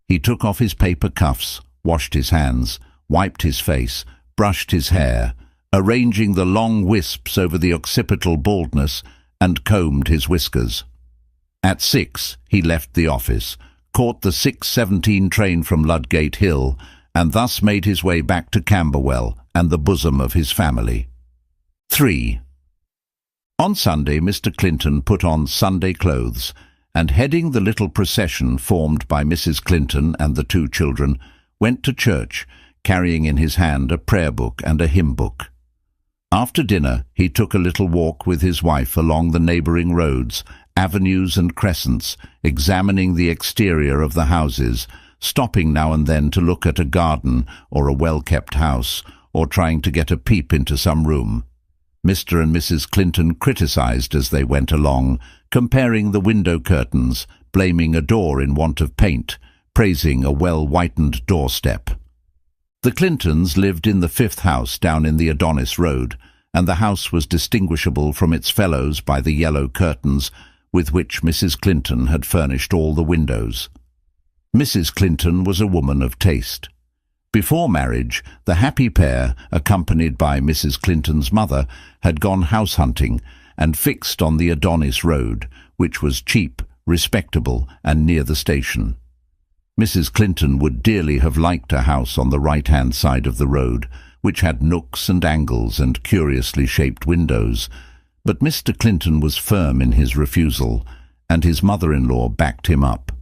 He took off his paper cuffs, washed his hands, wiped his face, brushed his hair, arranging the long wisps over the occipital baldness, and combed his whiskers. At 6 he left the office, caught the 6:17 train from Ludgate Hill, and thus made his way back to Camberwell and the bosom of his family. 3. On Sunday Mr. Clinton put on Sunday clothes, and heading the little procession formed by Mrs. Clinton and the 2 children, went to church, carrying in his hand a prayer book and a hymn book. After dinner he took a little walk with his wife along the neighbouring roads, avenues and crescents, examining the exterior of the houses, stopping now and then to look at a garden or a well-kept house, or trying to get a peep into some room. Mr. and Mrs. Clinton criticised as they went along, comparing the window curtains, blaming a door in want of paint, praising a well-whitened doorstep. The Clintons lived in the 5th house down in the Adonis Road, and the house was distinguishable from its fellows by the yellow curtains with which Mrs. Clinton had furnished all the windows. Mrs. Clinton was a woman of taste. Before marriage, the happy pair, accompanied by Mrs. Clinton's mother, had gone house-hunting and fixed on the Adonis Road, which was cheap, respectable, and near the station. Mrs. Clinton would dearly have liked a house on the right-hand side of the road, which had nooks and angles and curiously shaped windows, but Mr. Clinton was firm in his refusal, and his mother-in-law backed him up.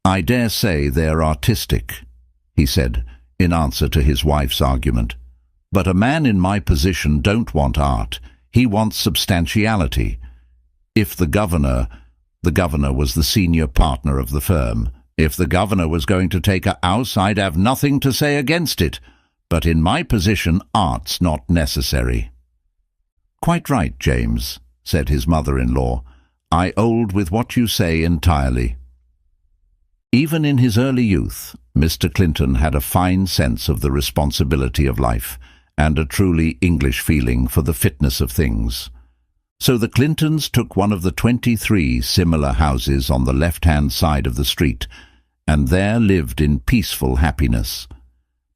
"I dare say they're artistic," he said, in answer to his wife's argument. "But a man in my position don't want art. He wants substantiality. If the governor was the senior partner of the firm, if the governor was going to take a house, I'd have nothing to say against it. But in my position, art's not necessary." "Quite right, James," said his mother-in-law. "I hold with what you say entirely." Even in his early youth, Mr. Clinton had a fine sense of the responsibility of life and a truly English feeling for the fitness of things. So the Clintons took one of the 23 similar houses on the left-hand side of the street, and there lived in peaceful happiness.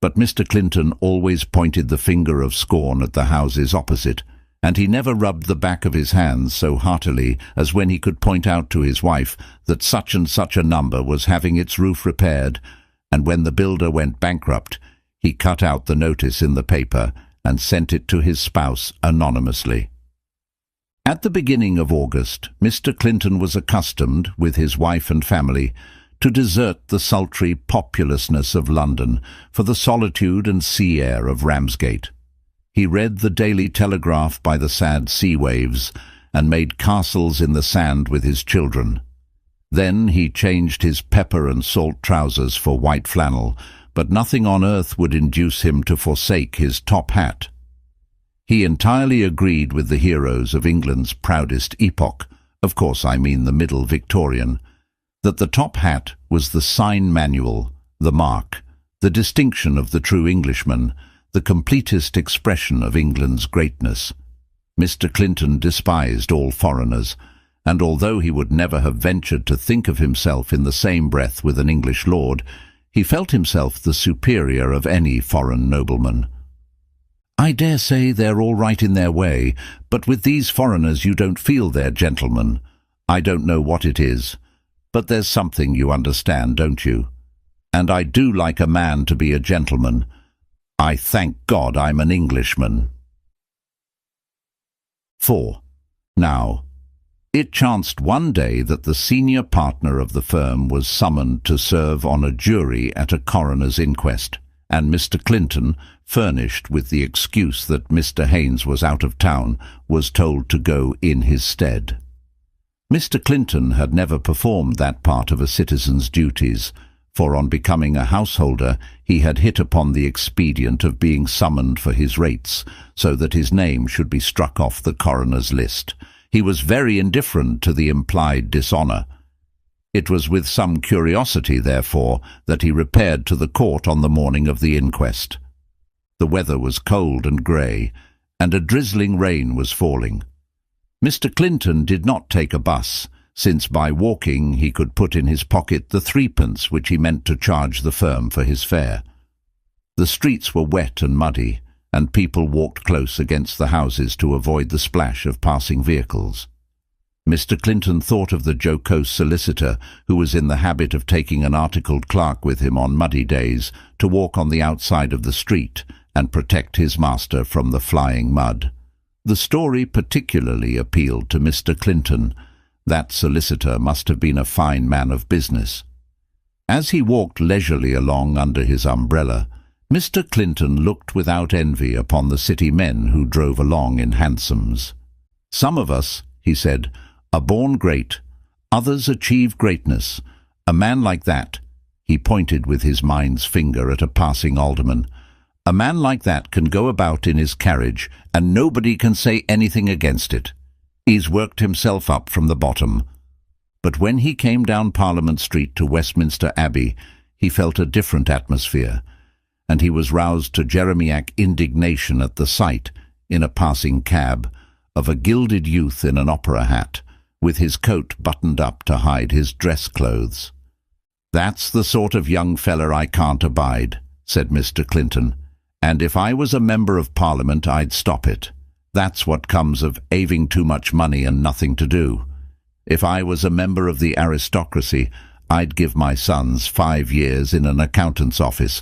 But Mr. Clinton always pointed the finger of scorn at the houses opposite, and he never rubbed the back of his hands so heartily as when he could point out to his wife that such and such a number was having its roof repaired, and when the builder went bankrupt, he cut out the notice in the paper and sent it to his spouse anonymously. At the beginning of August, Mr. Clinton was accustomed, with his wife and family, to desert the sultry populousness of London for the solitude and sea air of Ramsgate. He read the Daily Telegraph by the sad sea waves and made castles in the sand with his children. Then he changed his pepper and salt trousers for white flannel, but nothing on earth would induce him to forsake his top hat. He entirely agreed with the heroes of England's proudest epoch, of course I mean the Middle Victorian, that the top hat was the sign manual, the mark, the distinction of the true Englishman, the completest expression of England's greatness. Mr. Clinton despised all foreigners, and although he would never have ventured to think of himself in the same breath with an English lord, he felt himself the superior of any foreign nobleman. "I dare say they're all right in their way, but with these foreigners you don't feel they're gentlemen. I don't know what it is, but there's something you understand, don't you? And I do like a man to be a gentleman. I thank God I'm an Englishman." 4. Now, it chanced one day that the senior partner of the firm was summoned to serve on a jury at a coroner's inquest, and Mr. Clinton, furnished with the excuse that Mr. Haynes was out of town, was told to go in his stead. Mr. Clinton had never performed that part of a citizen's duties, for on becoming a householder he had hit upon the expedient of being summoned for his rates, so that his name should be struck off the coroner's list. He was very indifferent to the implied dishonour. It was with some curiosity, therefore, that he repaired to the court on the morning of the inquest. The weather was cold and grey, and a drizzling rain was falling. Mr. Clinton did not take a bus, since by walking he could put in his pocket the 3d which he meant to charge the firm for his fare. The streets were wet and muddy, and people walked close against the houses to avoid the splash of passing vehicles. Mr. Clinton thought of the jocose solicitor who was in the habit of taking an articled clerk with him on muddy days to walk on the outside of the street and protect his master from the flying mud. The story particularly appealed to Mr. Clinton. That solicitor must have been a fine man of business. As he walked leisurely along under his umbrella, Mr. Clinton looked without envy upon the city men who drove along in hansoms. "Some of us," he said, "are born great. Others achieve greatness. A man like that," he pointed with his mind's finger at a passing alderman, "a man like that can go about in his carriage and nobody can say anything against it. He's worked himself up from the bottom." But when he came down Parliament Street to Westminster Abbey, he felt a different atmosphere, and he was roused to Jeremiac indignation at the sight, in a passing cab, of a gilded youth in an opera hat, with his coat buttoned up to hide his dress clothes. "That's the sort of young feller I can't abide," said Mr. Clinton, "and if I was a member of Parliament I'd stop it. That's what comes of having too much money and nothing to do. If I was a member of the aristocracy, I'd give my sons 5 years in an accountant's office.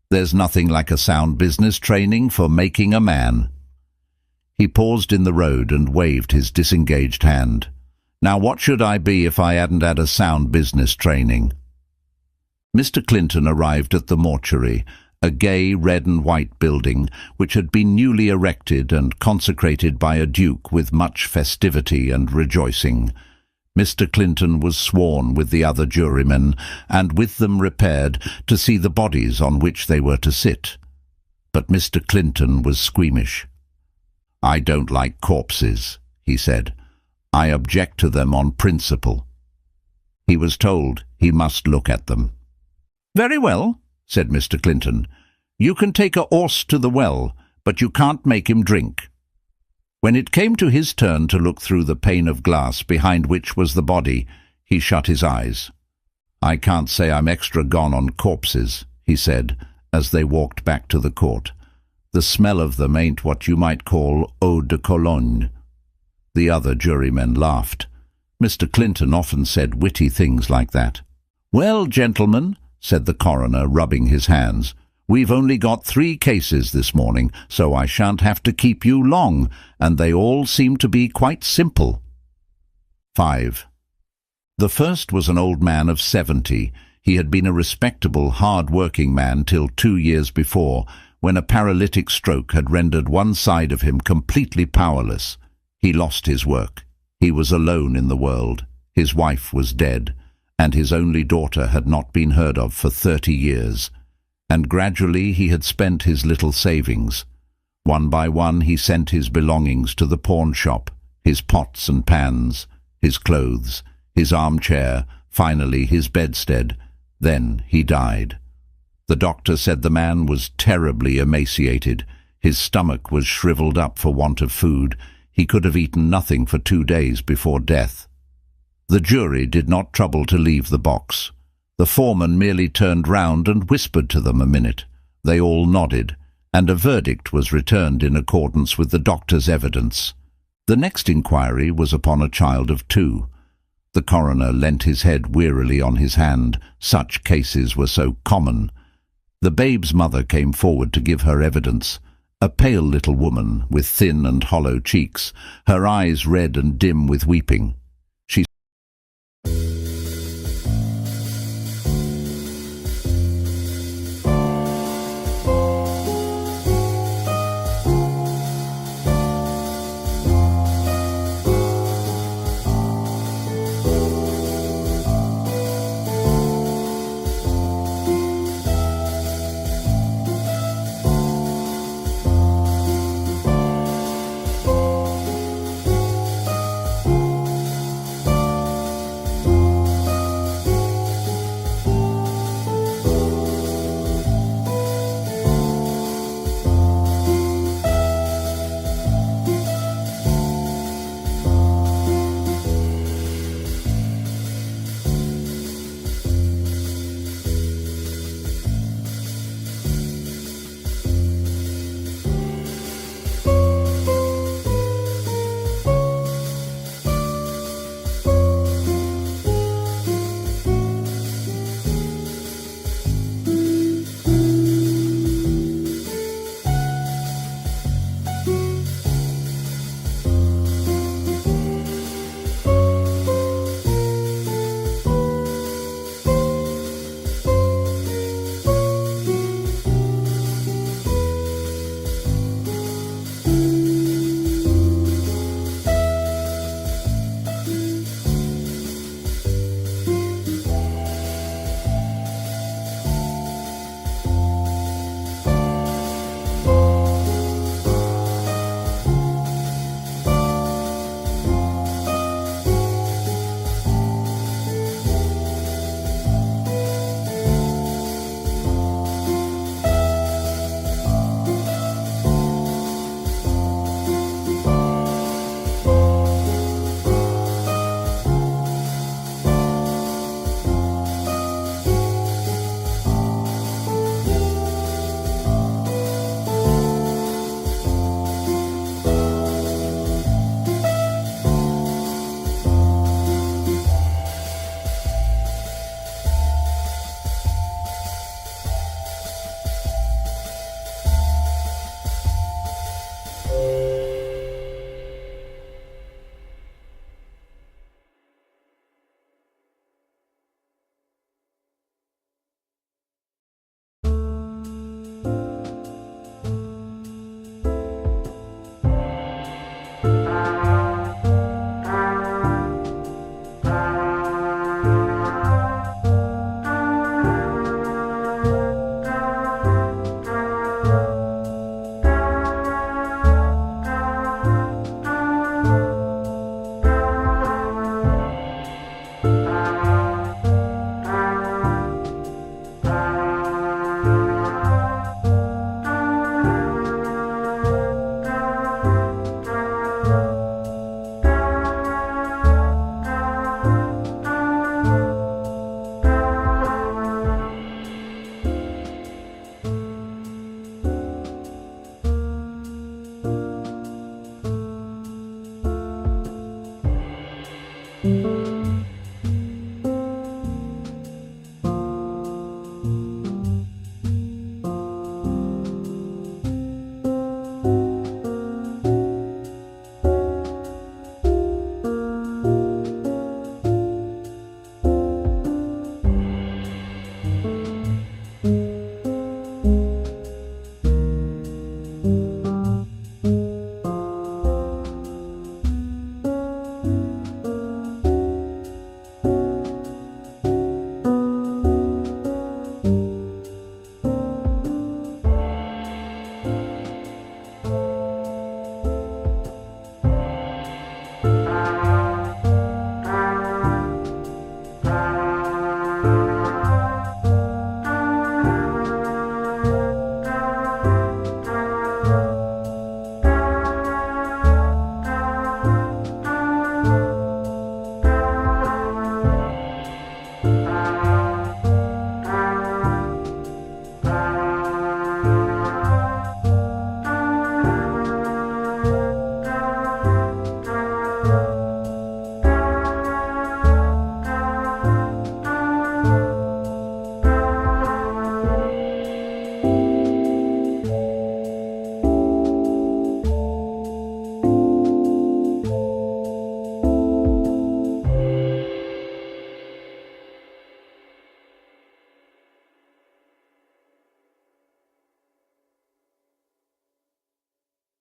There's nothing like a sound business training for making a man." He paused in the road and waved his disengaged hand. "Now what should I be if I hadn't had a sound business training?" Mr. Clinton arrived at the mortuary, a gay red and white building which had been newly erected and consecrated by a duke with much festivity and rejoicing. Mr. Clinton was sworn with the other jurymen, and with them repaired to see the bodies on which they were to sit. But Mr. Clinton was squeamish. "I don't like corpses," he said. "I object to them on principle." He was told he must look at them. "Very well," said Mr. Clinton. "You can take a horse to the well, but you can't make him drink." When it came to his turn to look through the pane of glass behind which was the body, he shut his eyes. "I can't say I'm extra gone on corpses," he said, as they walked back to the court. "The smell of them ain't what you might call eau de Cologne." The other jurymen laughed. Mr. Clinton often said witty things like that. "Well, gentlemen," said the coroner, rubbing his hands, "we've only got 3 cases this morning, so I shan't have to keep you long, and they all seem to be quite simple." 5. The first was an old man of 70. He had been a respectable, hard-working man till 2 years before, when a paralytic stroke had rendered one side of him completely powerless. He lost his work. He was alone in the world. His wife was dead, and his only daughter had not been heard of for 30 years. And gradually he had spent his little savings. One by one he sent his belongings to the pawn shop, his pots and pans, his clothes, his armchair, finally his bedstead. Then he died. The doctor said the man was terribly emaciated. His stomach was shriveled up for want of food. He could have eaten nothing for 2 days before death. The jury did not trouble to leave the box. The foreman merely turned round and whispered to them a minute. They all nodded, and a verdict was returned in accordance with the doctor's evidence. The next inquiry was upon a child of 2. The coroner leant his head wearily on his hand. Such cases were so common. The babe's mother came forward to give her evidence. A pale little woman, with thin and hollow cheeks, her eyes red and dim with weeping.